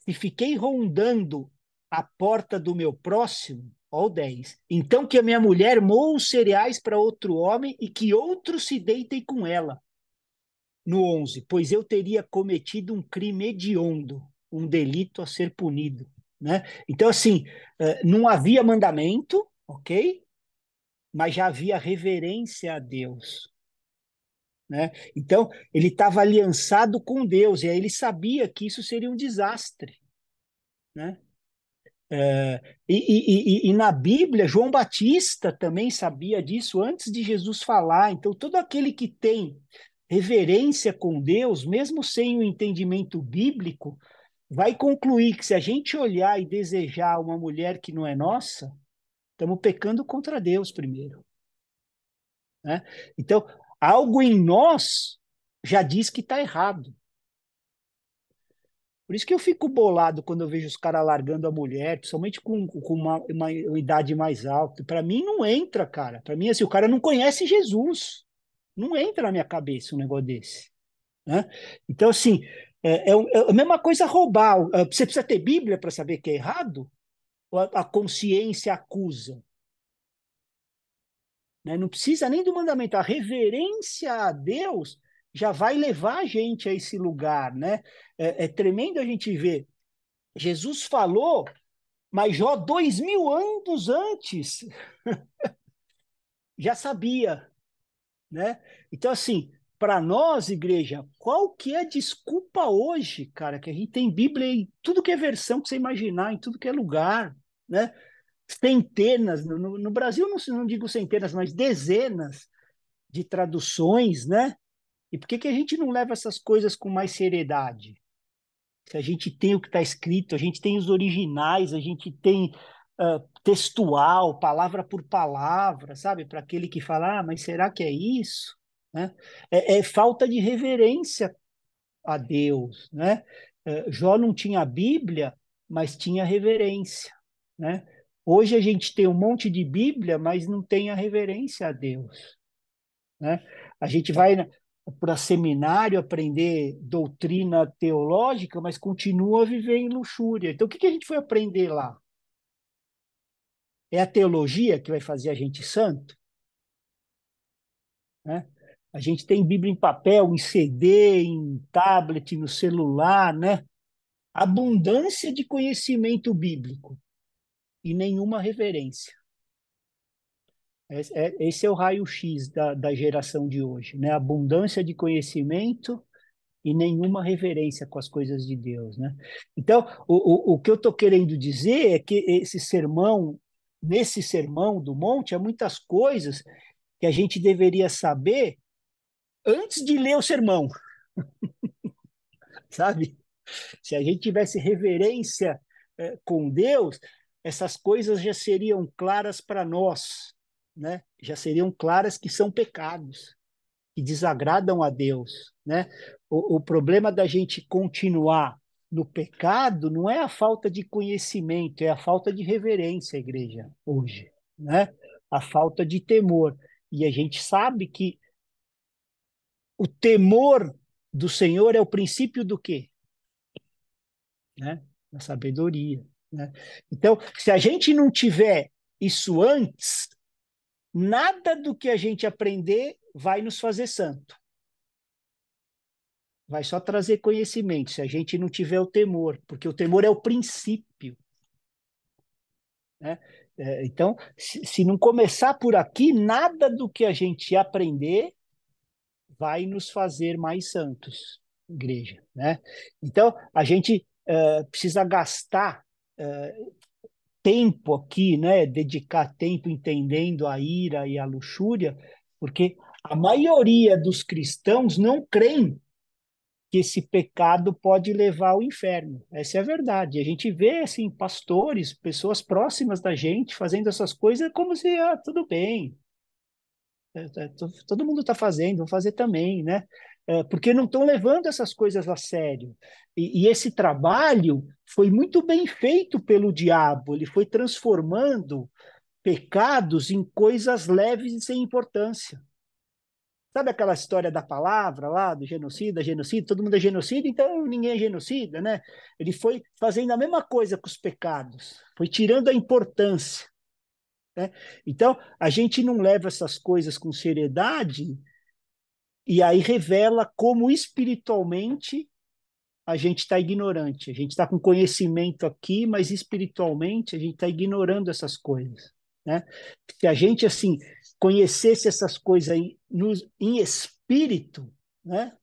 se fiquei rondando a porta do meu próximo, ó o 10, então que a minha mulher moa os cereais para outro homem e que outro se deite com ela. No 11, pois eu teria cometido um crime hediondo, um delito a ser punido. Né? Então, assim, não havia mandamento, ok? Mas já havia reverência a Deus. Né? Então, ele estava aliançado com Deus, e aí ele sabia que isso seria um desastre. Né? E na Bíblia, João Batista também sabia disso antes de Jesus falar. Então, todo aquele que tem reverência com Deus, mesmo sem o entendimento bíblico, vai concluir que se a gente olhar e desejar uma mulher que não é nossa, estamos pecando contra Deus primeiro. Né? Então, algo em nós já diz que está errado. Por isso que eu fico bolado quando eu vejo os caras largando a mulher, principalmente com uma idade mais alta. Para mim não entra, cara. Para mim, assim, o cara não conhece Jesus. Não entra na minha cabeça um negócio desse. Né? Então, assim, é a mesma coisa roubar. Você precisa ter Bíblia para saber que é errado? Ou a consciência acusa? Né? Não precisa nem do mandamento. A reverência a Deus já vai levar a gente a esse lugar. Né? É tremendo a gente ver. Jesus falou, mas Jó, 2000 anos antes, já sabia. Né? Então, assim, para nós, igreja, qual que é a desculpa hoje, cara, que a gente tem Bíblia em tudo que é versão que você imaginar, em tudo que é lugar, né? Centenas, no Brasil não digo centenas, mas dezenas de traduções, né? E por que a gente não leva essas coisas com mais seriedade? Se a gente tem o que está escrito, a gente tem os originais, a gente tem textual, palavra por palavra, sabe? Para aquele que fala, mas será que é isso? Né? É falta de reverência a Deus, né? Jó não tinha a Bíblia, mas tinha reverência, né? Hoje a gente tem um monte de Bíblia, mas não tem a reverência a Deus, né? A gente vai para seminário aprender doutrina teológica, mas continua a viver em luxúria. Então, o que a gente foi aprender lá? É a teologia que vai fazer a gente santo? Né? A gente tem Bíblia em papel, em CD, em tablet, no celular, né? Abundância de conhecimento bíblico e nenhuma reverência. Esse é o raio-x da geração de hoje, né? Abundância de conhecimento e nenhuma reverência com as coisas de Deus, né? Então, o que eu estou querendo dizer é que nesse sermão do monte, há muitas coisas que a gente deveria saber antes de ler o sermão, sabe? Se a gente tivesse reverência com Deus, essas coisas já seriam claras para nós, né? Já seriam claras que são pecados, que desagradam a Deus, né? O problema da gente continuar no pecado não é a falta de conhecimento, é a falta de reverência, igreja, hoje, né? A falta de temor. E a gente sabe que o temor do Senhor é o princípio do quê? Né? Da sabedoria. Né? Então, se a gente não tiver isso antes, nada do que a gente aprender vai nos fazer santo. Vai só trazer conhecimento, se a gente não tiver o temor, porque o temor é o princípio. Né? Então, se não começar por aqui, nada do que a gente aprender vai nos fazer mais santos, igreja. Né? Então, a gente precisa gastar tempo aqui, né? Dedicar tempo entendendo a ira e a luxúria, porque a maioria dos cristãos não creem que esse pecado pode levar ao inferno. Essa é a verdade. A gente vê assim pastores, pessoas próximas da gente fazendo essas coisas como se tudo bem, todo mundo está fazendo, vou fazer também, né? Porque não estão levando essas coisas a sério. E esse trabalho foi muito bem feito pelo diabo, ele foi transformando pecados em coisas leves e sem importância. Sabe aquela história da palavra lá, do genocida, todo mundo é genocida, então ninguém é genocida, né? Ele foi fazendo a mesma coisa com os pecados, foi tirando a importância, né? Então, a gente não leva essas coisas com seriedade e aí revela como espiritualmente a gente está ignorante. A gente está com conhecimento aqui, mas espiritualmente a gente está ignorando essas coisas, né? Se a gente, assim, conhecesse essas coisas em espírito, né?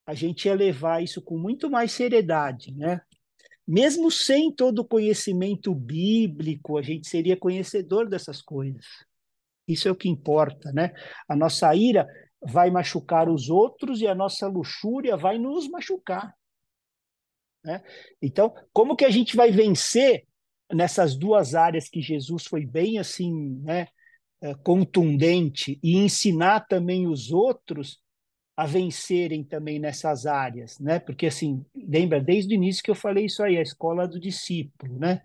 A gente ia levar isso com muito mais seriedade, né? Mesmo sem todo o conhecimento bíblico, a gente seria conhecedor dessas coisas. Isso é o que importa, né? A nossa ira vai machucar os outros e a nossa luxúria vai nos machucar, né? Então, como que a gente vai vencer nessas duas áreas que Jesus foi bem assim, né, contundente e ensinar também os outros a vencerem também nessas áreas, né? Porque assim, lembra desde o início que eu falei isso aí, a escola do discípulo, né?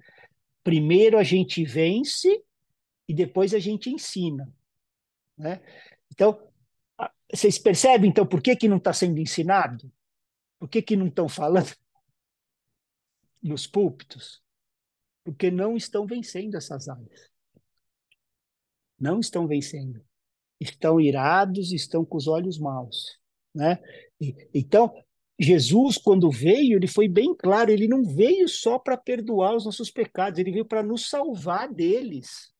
Primeiro a gente vence e depois a gente ensina, né? Então, vocês percebem então por que que não está sendo ensinado? Por que que não estão falando nos púlpitos? Porque não estão vencendo essas áreas. Não estão vencendo. Estão irados, estão com os olhos maus, né? Então, Jesus, quando veio, ele foi bem claro, ele não veio só para perdoar os nossos pecados, ele veio para nos salvar deles.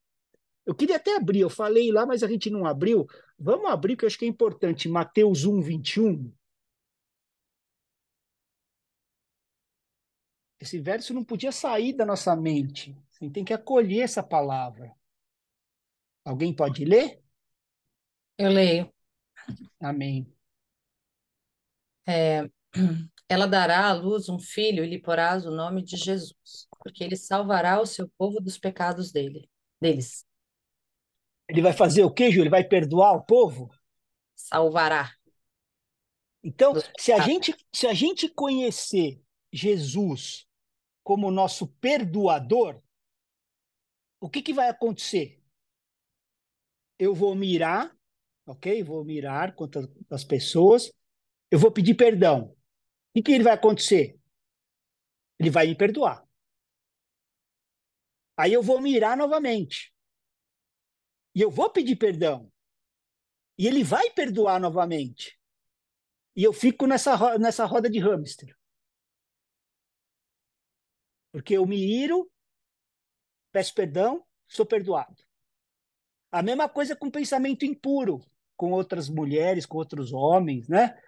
Eu queria até abrir, eu falei lá, mas a gente não abriu. Vamos abrir, que eu acho que é importante. Mateus 1:21. Esse verso não podia sair da nossa mente. A gente tem que acolher essa palavra. Alguém pode ler? Eu leio. Amém. É, ela dará à luz um filho e lhe porás o nome de Jesus, porque ele salvará o seu povo dos pecados deles. Ele vai fazer o quê, Júlio? Ele vai perdoar o povo? Salvará Então, dos se a pecados. gente, se a gente conhecer Jesus como nosso perdoador, o que que vai acontecer? Eu vou mirar, ok? Vou mirar contra as pessoas, eu vou pedir perdão. O que que ele vai acontecer? Ele vai me perdoar. Aí eu vou mirar novamente. E eu vou pedir perdão. E ele vai perdoar novamente. E eu fico nessa roda de hamster. Porque eu me iro, peço perdão, sou perdoado. A mesma coisa com pensamento impuro, com outras mulheres, com outros homens, né?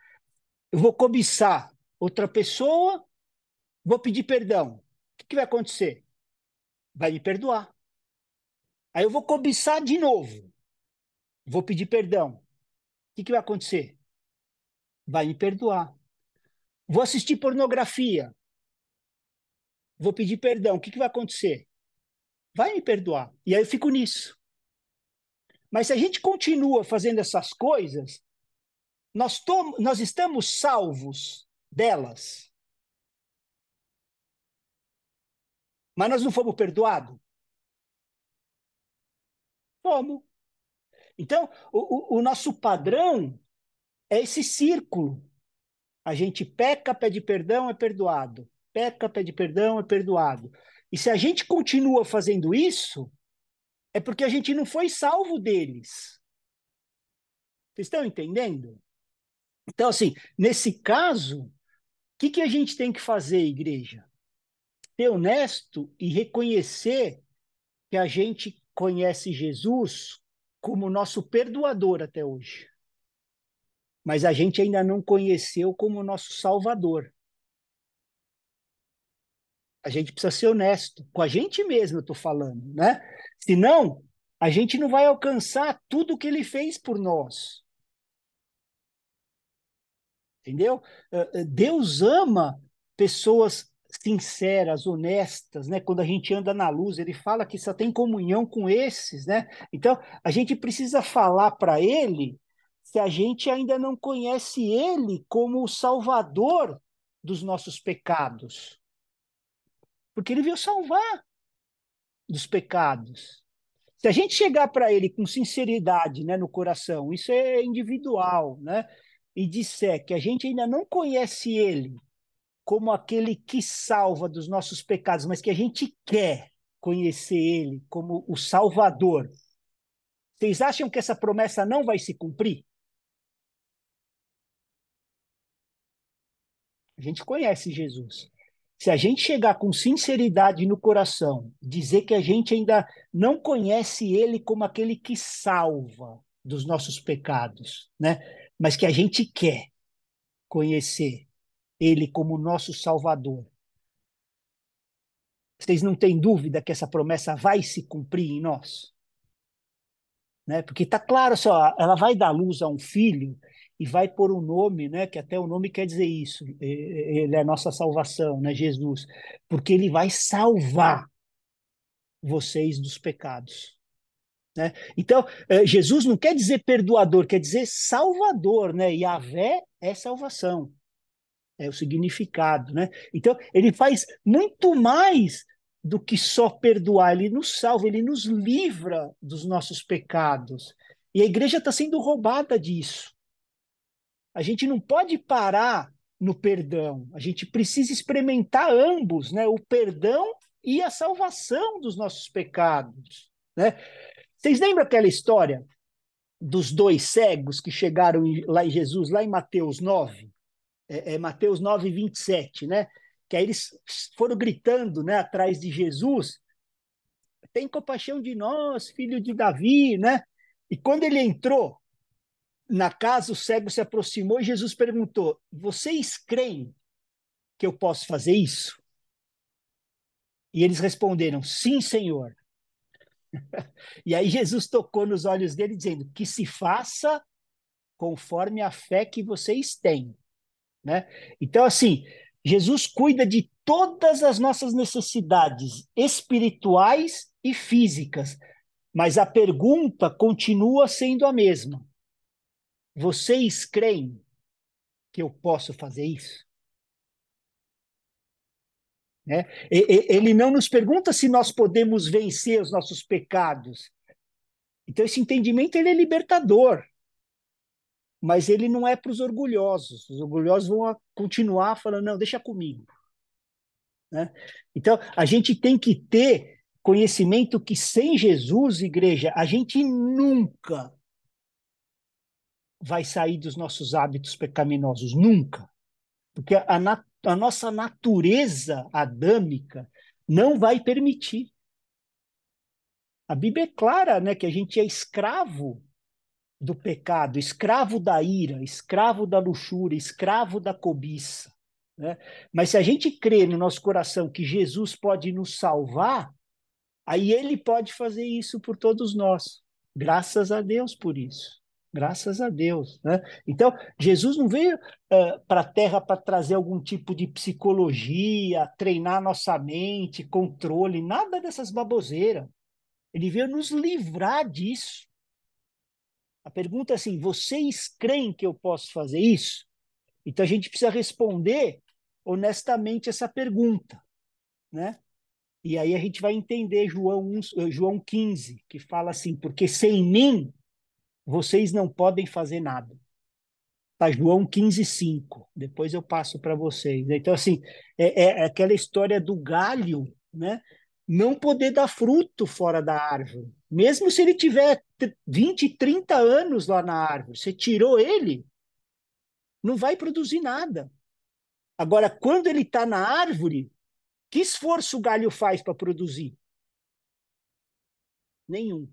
Eu vou cobiçar outra pessoa, vou pedir perdão. O que que vai acontecer? Vai me perdoar. Aí eu vou cobiçar de novo, vou pedir perdão. O que que vai acontecer? Vai me perdoar. Vou assistir pornografia, vou pedir perdão. O que que vai acontecer? Vai me perdoar. E aí eu fico nisso. Mas se a gente continua fazendo essas coisas, nós estamos salvos delas, mas nós não fomos perdoados? Fomos. Então, o nosso padrão é esse círculo. A gente peca, pede perdão, é perdoado. Peca, pede perdão, é perdoado. E se a gente continua fazendo isso, é porque a gente não foi salvo deles. Vocês estão entendendo? Então, assim, nesse caso, o que que a gente tem que fazer, igreja? Ser honesto e reconhecer que a gente conhece Jesus como nosso perdoador até hoje. Mas a gente ainda não conheceu como nosso Salvador. A gente precisa ser honesto com a gente mesmo, eu estou falando, né? Senão, a gente não vai alcançar tudo o que ele fez por nós. Entendeu? Deus ama pessoas sinceras, honestas, né? Quando a gente anda na luz, ele fala que só tem comunhão com esses, né? Então, a gente precisa falar para ele se a gente ainda não conhece ele como o salvador dos nossos pecados. Porque ele veio salvar dos pecados. Se a gente chegar para ele com sinceridade, né, no coração, isso é individual, né? E disser que a gente ainda não conhece ele como aquele que salva dos nossos pecados, mas que a gente quer conhecer ele como o Salvador. Vocês acham que essa promessa não vai se cumprir? A gente conhece Jesus. Se a gente chegar com sinceridade no coração, dizer que a gente ainda não conhece ele como aquele que salva dos nossos pecados, né? Mas que a gente quer conhecer ele como nosso Salvador. Vocês não têm dúvida que essa promessa vai se cumprir em nós? Né? Porque está claro, só, ela vai dar luz a um filho e vai pôr um nome, né? Que até o nome quer dizer isso. Ele é a nossa salvação, né? Jesus. Porque ele vai salvar vocês dos pecados. Né? Então, Jesus não quer dizer perdoador, quer dizer salvador, né? Yahvé é salvação, é o significado, né? Então, ele faz muito mais do que só perdoar, ele nos salva, ele nos livra dos nossos pecados. E a igreja está sendo roubada disso. A gente não pode parar no perdão, a gente precisa experimentar ambos, né? O perdão e a salvação dos nossos pecados, né? Vocês lembram aquela história dos dois cegos que chegaram lá em Jesus, lá em Mateus 9? Mateus 9, 27, né? Que aí eles foram gritando, né, atrás de Jesus, tem compaixão de nós, filho de Davi, né? E quando ele entrou na casa, o cego se aproximou e Jesus perguntou, vocês creem que eu posso fazer isso? E eles responderam, sim, Senhor. E aí Jesus tocou nos olhos dele, dizendo, que se faça conforme a fé que vocês têm. Né? Então, assim, Jesus cuida de todas as nossas necessidades espirituais e físicas, mas a pergunta continua sendo a mesma. Vocês creem que eu posso fazer isso? Né? Ele não nos pergunta se nós podemos vencer os nossos pecados. Então, esse entendimento ele é libertador, mas ele não é para os orgulhosos. Os orgulhosos vão continuar falando, não, deixa comigo. Né? Então, a gente tem que ter conhecimento que sem Jesus, igreja, a gente nunca vai sair dos nossos hábitos pecaminosos, nunca. Porque a nossa natureza adâmica não vai permitir. A Bíblia é clara, né, que a gente é escravo do pecado, escravo da ira, escravo da luxúria, escravo da cobiça. Né? Mas se a gente crê no nosso coração que Jesus pode nos salvar, aí ele pode fazer isso por todos nós. Graças a Deus por isso. Graças a Deus. Né? Então, Jesus não veio para a Terra para trazer algum tipo de psicologia, treinar nossa mente, controle, nada dessas baboseiras. Ele veio nos livrar disso. A pergunta é assim: vocês creem que eu posso fazer isso? Então a gente precisa responder honestamente essa pergunta, né? E aí a gente vai entender João 15, que fala assim, porque sem mim vocês não podem fazer nada. Tá, João 15, 5. Depois eu passo para vocês. Então, assim, é aquela história do galho, né? Não poder dar fruto fora da árvore. Mesmo se ele tiver 20, 30 anos lá na árvore, você tirou ele, não vai produzir nada. Agora, quando ele está na árvore, que esforço o galho faz para produzir? Nenhum.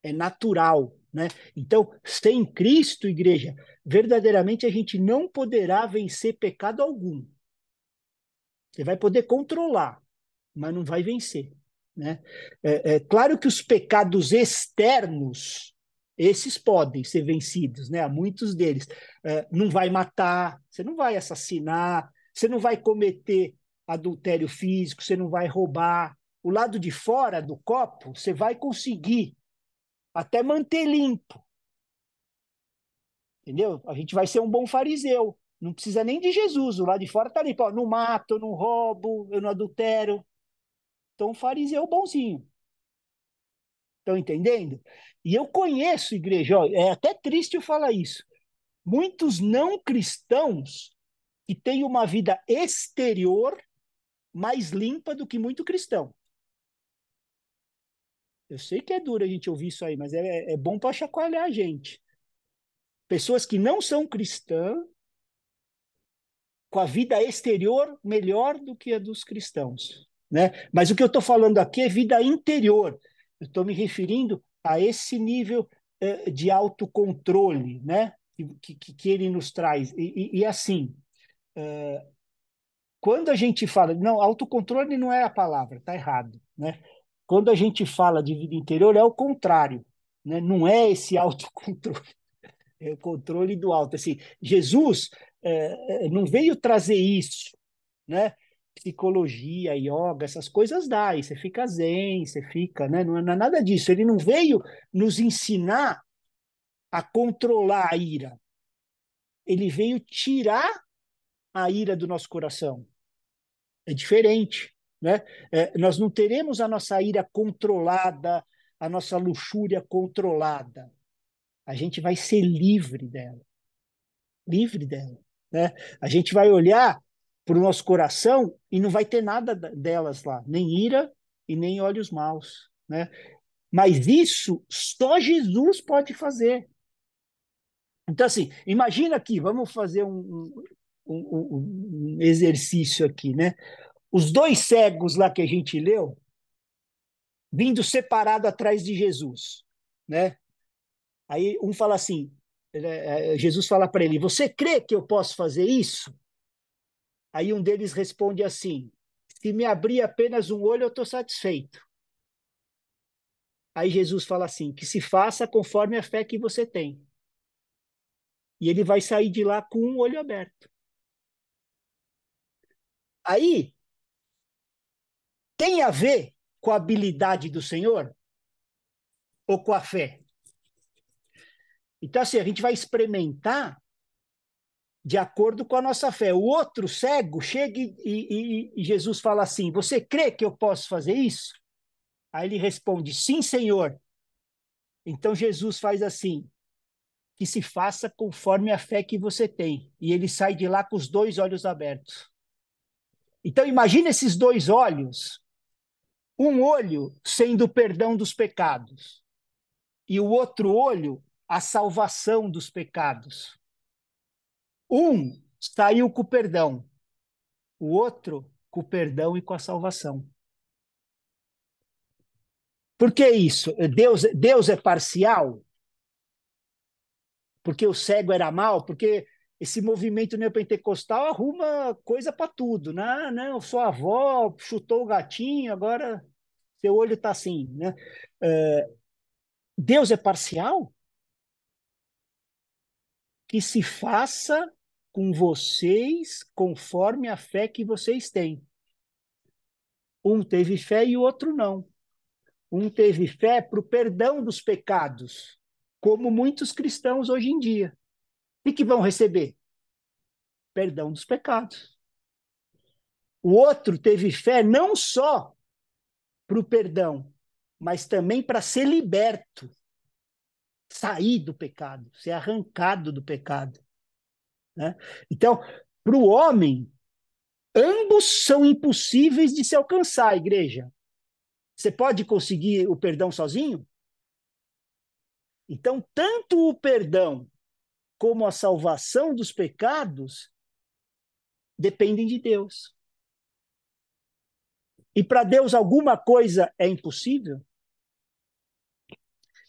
É natural, né? Então, sem Cristo, igreja, verdadeiramente a gente não poderá vencer pecado algum. Você vai poder controlar, mas não vai vencer, né? É claro que os pecados externos, esses podem ser vencidos, né? Há muitos deles. Não vai matar, você não vai assassinar, você não vai cometer adultério físico, você não vai roubar. O lado de fora do copo, você vai conseguir até manter limpo. Entendeu? A gente vai ser um bom fariseu. Não precisa nem de Jesus. O lado de fora está limpo. Ó, não mato, eu não roubo, eu não adultero. Então, um fariseu bonzinho. Estão entendendo? E eu conheço igreja, ó, é até triste eu falar isso. Muitos não cristãos que têm uma vida exterior mais limpa do que muito cristão. Eu sei que é duro a gente ouvir isso aí, mas é bom para chacoalhar a gente. Pessoas que não são cristãs, com a vida exterior melhor do que a dos cristãos, né? Mas o que eu estou falando aqui é vida interior. Eu estou me referindo a esse nível de autocontrole, né? Que ele nos traz. E assim, quando a gente fala... Não, autocontrole não é a palavra, está errado, né? Quando a gente fala de vida interior, é o contrário, né? Não é esse autocontrole, é o controle do alto. Assim, Jesus não veio trazer isso, né? Psicologia, yoga, essas coisas dá, aí você fica zen, você fica, né? Não é nada disso. Ele não veio nos ensinar a controlar a ira. Ele veio tirar a ira do nosso coração. É diferente, né? Nós não teremos a nossa ira controlada, a nossa luxúria controlada. A gente vai ser livre dela, né? A gente vai olhar para o nosso coração e não vai ter nada delas lá, nem ira e nem olhos maus, né? Mas isso só Jesus pode fazer. Então, assim, imagina aqui, vamos fazer um exercício aqui, né? Os dois cegos lá que a gente leu, vindo separado atrás de Jesus, né? Aí um fala assim, Jesus fala para ele, você crê que eu posso fazer isso? Aí um deles responde assim, se me abrir apenas um olho, eu estou satisfeito. Aí Jesus fala assim, que se faça conforme a fé que você tem. E ele vai sair de lá com um olho aberto. Aí, tem a ver com a habilidade do Senhor ou com a fé? Então, assim, a gente vai experimentar de acordo com a nossa fé. O outro cego chega e Jesus fala assim, você crê que eu posso fazer isso? Aí ele responde, sim, Senhor. Então Jesus faz assim, que se faça conforme a fé que você tem. E ele sai de lá com os dois olhos abertos. Então imagina esses dois olhos, um olho sendo o perdão dos pecados e o outro olho a salvação dos pecados. Um saiu com o perdão, o outro com o perdão e com a salvação. Por que isso? Deus é parcial? Porque o cego era mal? Porque esse movimento neopentecostal arruma coisa para tudo, né? Não, sua avó chutou o gatinho, agora seu olho está assim, né? Deus é parcial? Que se faça com vocês conforme a fé que vocês têm. Um teve fé e o outro não. Um teve fé para o perdão dos pecados, como muitos cristãos hoje em dia. E que vão receber? Perdão dos pecados. O outro teve fé não só para o perdão, mas também para ser liberto, sair do pecado, ser arrancado do pecado, né? Então, para o homem, ambos são impossíveis de se alcançar, igreja. Você pode conseguir o perdão sozinho? Então, tanto o perdão como a salvação dos pecados dependem de Deus. E para Deus alguma coisa é impossível?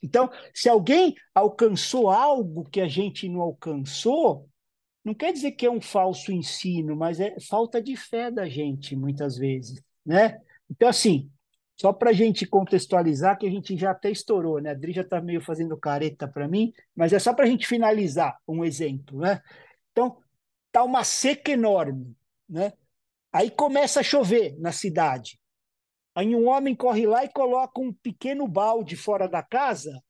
Então, se alguém alcançou algo que a gente não alcançou, não quer dizer que é um falso ensino, mas é falta de fé da gente, muitas vezes, né? Então, assim, só para a gente contextualizar, que a gente já até estourou, né? A Adri já está meio fazendo careta para mim, mas é só para a gente finalizar um exemplo, né? Então, tá uma seca enorme, né? Aí começa a chover na cidade. Aí um homem corre lá e coloca um pequeno balde fora da casa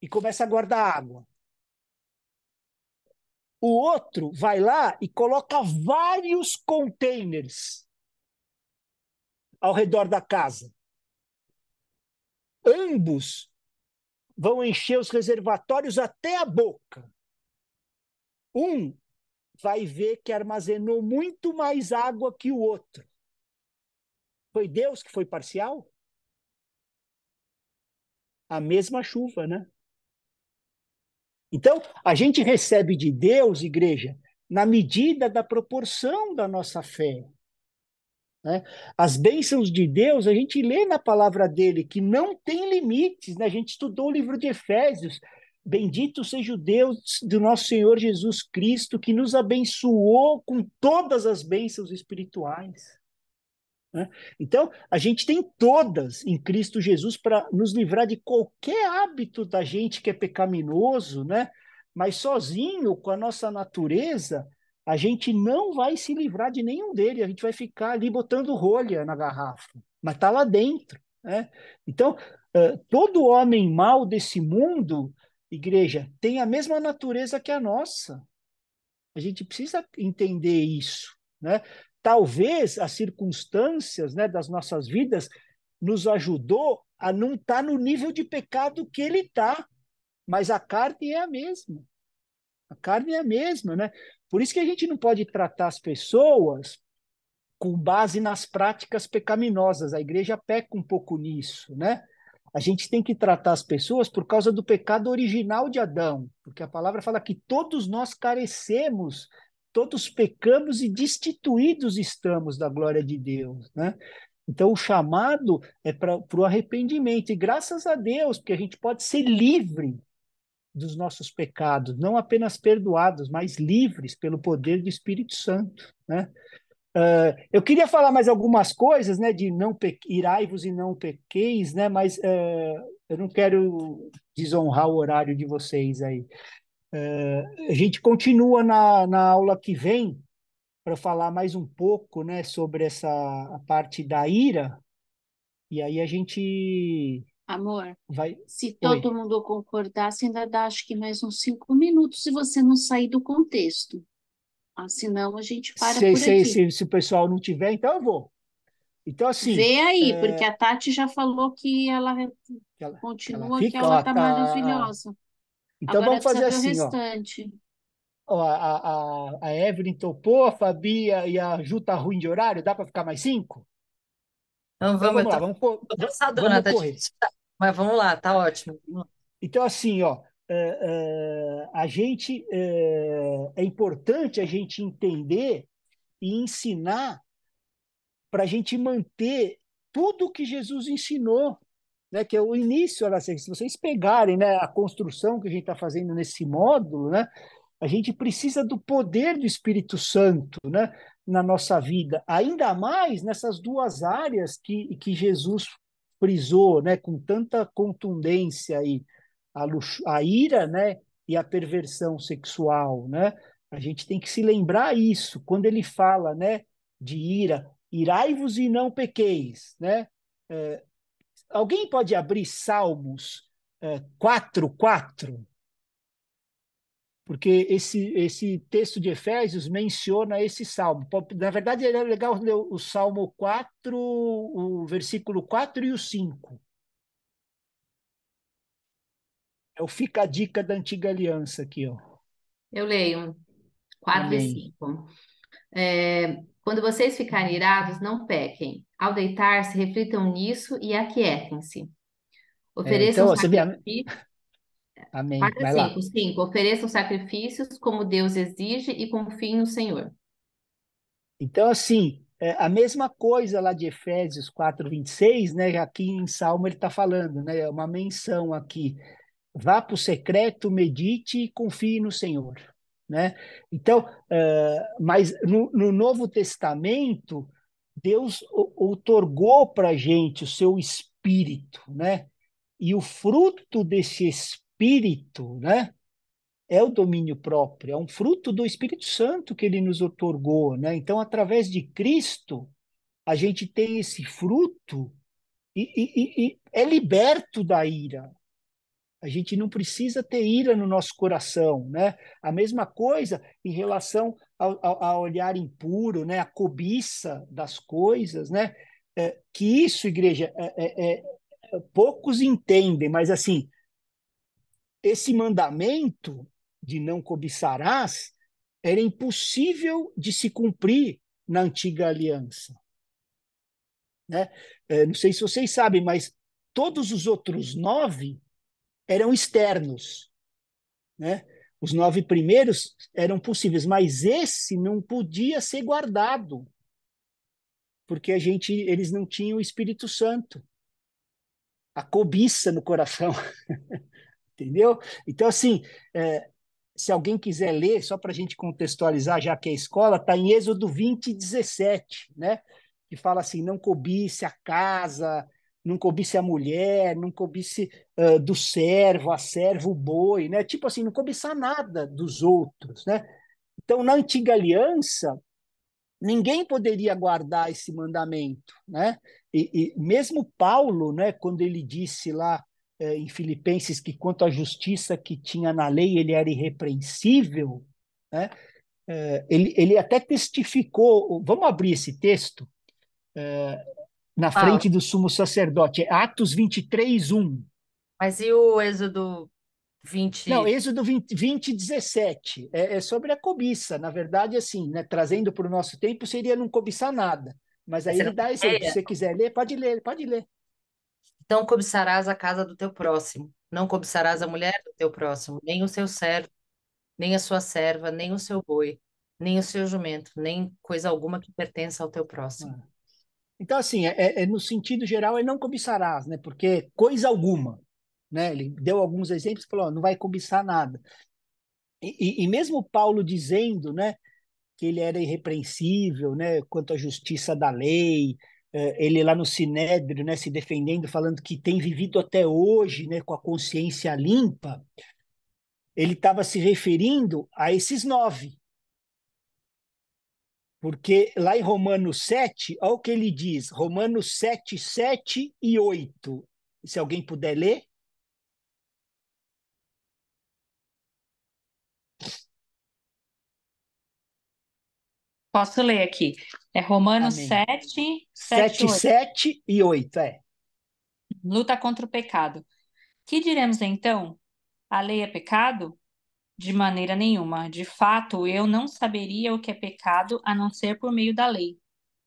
e começa a guardar água. O outro vai lá e coloca vários containers ao redor da casa. Ambos vão encher os reservatórios até a boca. Um vai ver que armazenou muito mais água que o outro. Foi Deus que foi parcial? A mesma chuva, né? Então, a gente recebe de Deus, igreja, na medida da proporção da nossa fé, né? As bênçãos de Deus, a gente lê na palavra dele que não tem limites, né? A gente estudou o livro de Efésios. Bendito seja o Deus do nosso Senhor Jesus Cristo, que nos abençoou com todas as bênçãos espirituais, né? Então, a gente tem todas em Cristo Jesus para nos livrar de qualquer hábito da gente que é pecaminoso, né? Mas sozinho, com a nossa natureza, a gente não vai se livrar de nenhum dele, a gente vai ficar ali botando rolha na garrafa, mas está lá dentro, né? Então, todo homem mau desse mundo, igreja, tem a mesma natureza que a nossa. A gente precisa entender isso, né? Talvez as circunstâncias, né, das nossas vidas nos ajudou a não estar no nível de pecado que ele está, mas a carne é a mesma. A carne é a mesma, né? Por isso que a gente não pode tratar as pessoas com base nas práticas pecaminosas. A igreja peca um pouco nisso, né? A gente tem que tratar as pessoas por causa do pecado original de Adão, porque a palavra fala que todos nós carecemos, todos pecamos e destituídos estamos da glória de Deus, né? Então, o chamado é para o arrependimento, e graças a Deus, porque a gente pode ser livre dos nossos pecados, não apenas perdoados, mas livres pelo poder do Espírito Santo, né? Eu queria falar mais algumas coisas, né, de não irai-vos e não pequeis, né, mas eu não quero desonrar o horário de vocês aí. A gente continua na aula que vem para falar mais um pouco, né, sobre essa a parte da ira, e aí a gente Amor, vai... se todo Oi. mundo concordasse, ainda dá acho que mais uns 5 minutos se você não sair do contexto. Ah, senão a gente para Se, por se, aqui. se, se o pessoal não tiver, então eu vou. Então, assim, Vê aí, porque a Tati já falou que ela ela continua, que fica... Ó, ela tá maravilhosa. então Agora vamos precisa fazer ver o assim, ó. restante. Ó, a Evelyn topou, a Fabi e a Ju tá ruim de horário, dá para ficar mais 5? Então Então vamos, eu vamos lá, tô passadona, vamos tá correr. difícil. Mas vamos lá, tá ótimo. Então, assim, ó, a gente é importante a gente entender e ensinar para a gente manter tudo que Jesus ensinou, né? Que é o início, olha, se vocês pegarem, né, a construção que a gente está fazendo nesse módulo, né? A gente precisa do poder do Espírito Santo, né, na nossa vida, ainda mais nessas duas áreas que Jesus frisou, né, com tanta contundência aí, a ira, né, e a perversão sexual, né? A gente tem que se lembrar isso quando ele fala, né, de ira, irai-vos e não pequeis, né? Alguém pode abrir Salmos 4:4? Porque esse texto de Efésios menciona esse salmo. Na verdade, é legal ler o Salmo 4, o versículo 4 e o 5. É o Fica a Dica da Antiga Aliança aqui, ó. Eu leio 4 e Amém. 5. Quando vocês ficarem irados, não pequem. Ao deitar-se, reflitam nisso e aquietem-se. Então, Ofereçam ó, você vê, sacrifícios. amém. 4 a Vai lá. 5. 5. Ofereçam sacrifícios como Deus exige e confiem no Senhor. Então, assim, a mesma coisa lá de Efésios 4:26, né? Aqui em Salmo ele está falando, né? É uma menção aqui. Vá para o secreto, medite e confie no Senhor, né? Então, mas no Novo Testamento, Deus outorgou para a gente o seu Espírito, né? E o fruto desse Espírito, né? É o domínio próprio, é um fruto do Espírito Santo que ele nos outorgou, né? Então, através de Cristo, a gente tem esse fruto e é liberto da ira. A gente não precisa ter ira no nosso coração, né? A mesma coisa em relação ao olhar impuro, né? A cobiça das coisas, né? Que isso, igreja, poucos entendem, mas assim, esse mandamento de não cobiçarás era impossível de se cumprir na antiga aliança, né? Não sei se vocês sabem, mas todos os outros 9 eram externos, né? Os 9 primeiros eram possíveis, mas esse não podia ser guardado, porque eles não tinham o Espírito Santo, a cobiça no coração, entendeu? Então, assim, se alguém quiser ler, só para a gente contextualizar, já que é escola, está em Êxodo 20:17, né? Que fala assim: não cobice a casa, não cobice a mulher, não cobice do servo, a servo, o boi, né? Tipo assim, não cobiçar nada dos outros, né? Então, na antiga aliança, ninguém poderia guardar esse mandamento, né? E mesmo Paulo, né, quando ele disse lá em Filipenses que quanto à justiça que tinha na lei ele era irrepreensível, né? Ele até testificou. Vamos abrir esse texto na Fala. frente do sumo sacerdote, Atos 23:1. Mas e o Êxodo Não, 20? Êxodo 20:17 é sobre a cobiça. Na verdade, assim, né, trazendo para o nosso tempo, seria não cobiçar nada. Mas aí Você ele não dá exemplo. Se ideia? você quiser ler, pode ler, pode ler. Então cobiçarás a casa do teu próximo. Não cobiçarás a mulher do teu próximo, nem o seu servo, nem a sua serva, nem o seu boi, nem o seu jumento, nem coisa alguma que pertença ao teu próximo. Então, assim, no sentido geral, é não cobiçarás, né? Porque coisa alguma, né? Ele deu alguns exemplos e falou, ó, não vai cobiçar nada. E mesmo Paulo dizendo, né, que ele era irrepreensível, né, quanto à justiça da lei, ele lá no Sinédrio, né, se defendendo, falando que tem vivido até hoje, né, com a consciência limpa, ele estava se referindo a esses 9, porque lá em Romanos 7, olha o que ele diz, Romanos 7, 7 e 8. Se alguém puder ler. Posso ler aqui. É Romanos Amém. 7, 7 e 7, 8. 7 e 8, é. Luta contra o pecado. Que diremos então? A lei é pecado? De maneira nenhuma. De fato, eu não saberia o que é pecado a não ser por meio da lei.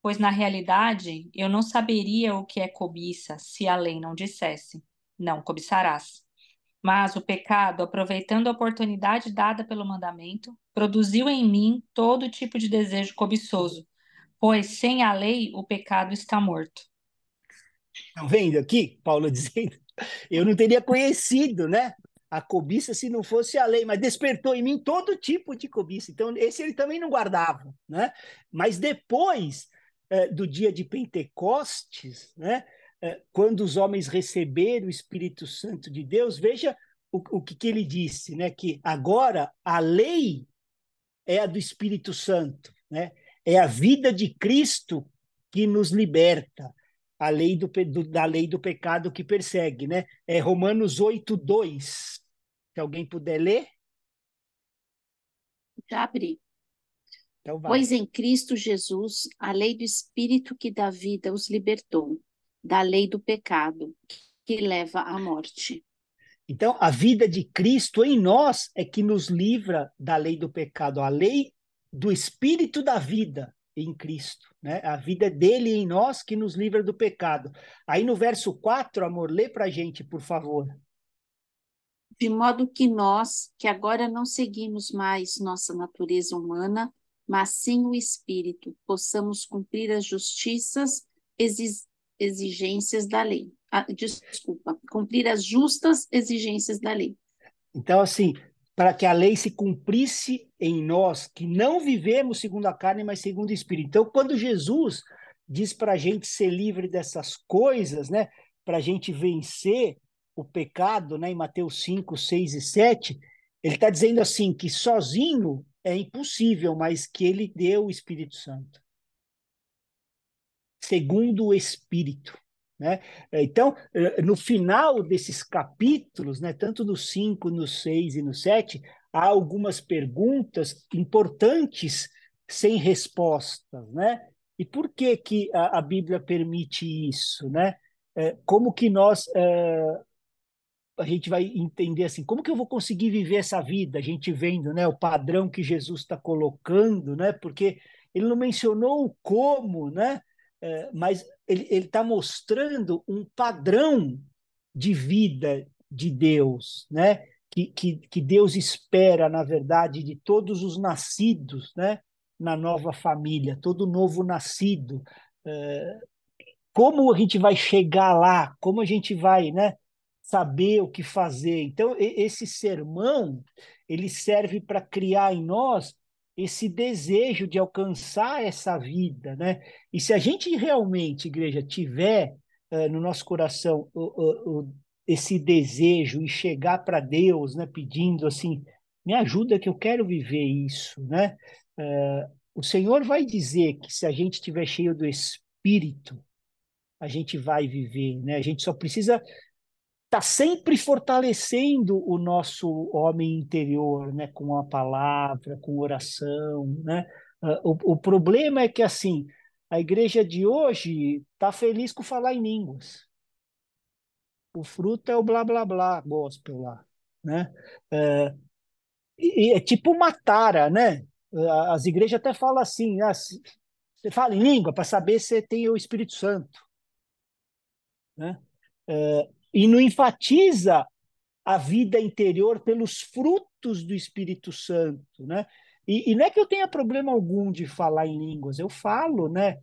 Pois na realidade, eu não saberia o que é cobiça se a lei não dissesse: não cobiçarás. Mas o pecado, aproveitando a oportunidade dada pelo mandamento, produziu em mim todo tipo de desejo cobiçoso, pois sem a lei o pecado está morto. Estão vendo aqui, Paulo dizendo? Eu não teria conhecido, né? A cobiça se não fosse a lei, mas despertou em mim todo tipo de cobiça. Então, esse ele também não guardava, né? Mas depois do dia de Pentecostes, né? Quando os homens receberam o Espírito Santo de Deus, veja o que ele disse, né? Que agora a lei é a do Espírito Santo, né? É a vida de Cristo que nos liberta, a lei da lei do pecado que persegue, né? É Romanos 8:2. Se alguém puder ler, Já abri. então vai. Pois em Cristo Jesus, a lei do Espírito que dá vida os libertou da lei do pecado, que leva à morte. Então, a vida de Cristo em nós é que nos livra da lei do pecado, a lei do Espírito da vida em Cristo, né? A vida dele em nós que nos livra do pecado. Aí no verso 4, amor, lê para a gente, por favor. De modo que nós, que agora não seguimos mais nossa natureza humana, mas sim o Espírito, possamos cumprir as exigências da lei. Desculpa, cumprir as justas exigências da lei. Então, assim, para que a lei se cumprisse em nós, que não vivemos segundo a carne, mas segundo o Espírito. Então, quando Jesus diz para a gente ser livre dessas coisas, né, para a gente vencer o pecado, né, em Mateus 5, 6 e 7, ele está dizendo assim, que sozinho é impossível, mas que ele deu o Espírito Santo, segundo o Espírito. Né? Então, no final desses capítulos, né, tanto no 5, no 6 e no 7, há algumas perguntas importantes sem respostas. Né? E por que, que a Bíblia permite isso? Né? Como que nós a gente vai entender assim, como que eu vou conseguir viver essa vida? A gente vendo, né, o padrão que Jesus está colocando, né? Porque ele não mencionou o como, né? Mas ele está mostrando um padrão de vida de Deus, né? Que Deus espera, na verdade, de todos os nascidos, né? Na nova família, todo novo nascido. Como a gente vai chegar lá? Como a gente vai, né? Saber o que fazer? Então, esse sermão, ele serve para criar em nós esse desejo de alcançar essa vida, né? E se a gente realmente, igreja, tiver no nosso coração esse desejo e chegar para Deus, né, pedindo assim, me ajuda que eu quero viver isso, né? O Senhor vai dizer que se a gente estiver cheio do Espírito, a gente vai viver, né? A gente só precisa estar sempre fortalecendo o nosso homem interior, né? Com a palavra, com oração, né? O problema é que, assim, a igreja de hoje está feliz com falar em línguas. O fruto é o blá, blá, blá, gospel lá, né? E é tipo uma tara, né? As igrejas até falam assim, você fala em língua para saber se tem o Espírito Santo, né? E não enfatiza a vida interior pelos frutos do Espírito Santo, né? E não é que eu tenha problema algum de falar em línguas, eu falo, né?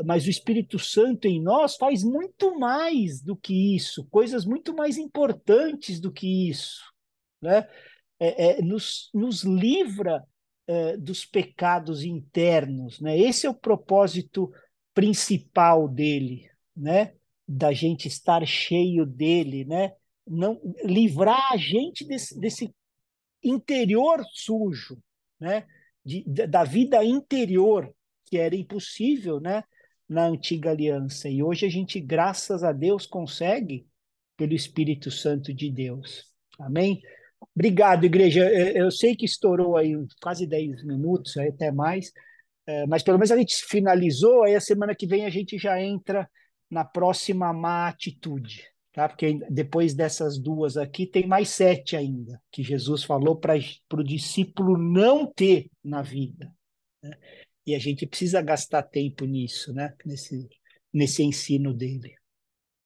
Mas o Espírito Santo em nós faz muito mais do que isso, coisas muito mais importantes do que isso, né? Nos livra dos pecados internos, né? Esse é o propósito principal dele, né? Da gente estar cheio dele, né? Não livrar a gente desse interior sujo, né? Da vida interior que era impossível, né? Na antiga aliança. E hoje a gente, graças a Deus, consegue pelo Espírito Santo de Deus. Amém? Obrigado, igreja. Eu sei que estourou aí quase 10 minutos, aí até mais, mas pelo menos a gente finalizou, aí a semana que vem a gente já entra na próxima má atitude, tá? Porque depois dessas duas aqui tem mais 7 ainda, que Jesus falou para o discípulo não ter na vida, né? E a gente precisa gastar tempo nisso, né? Nesse ensino dele.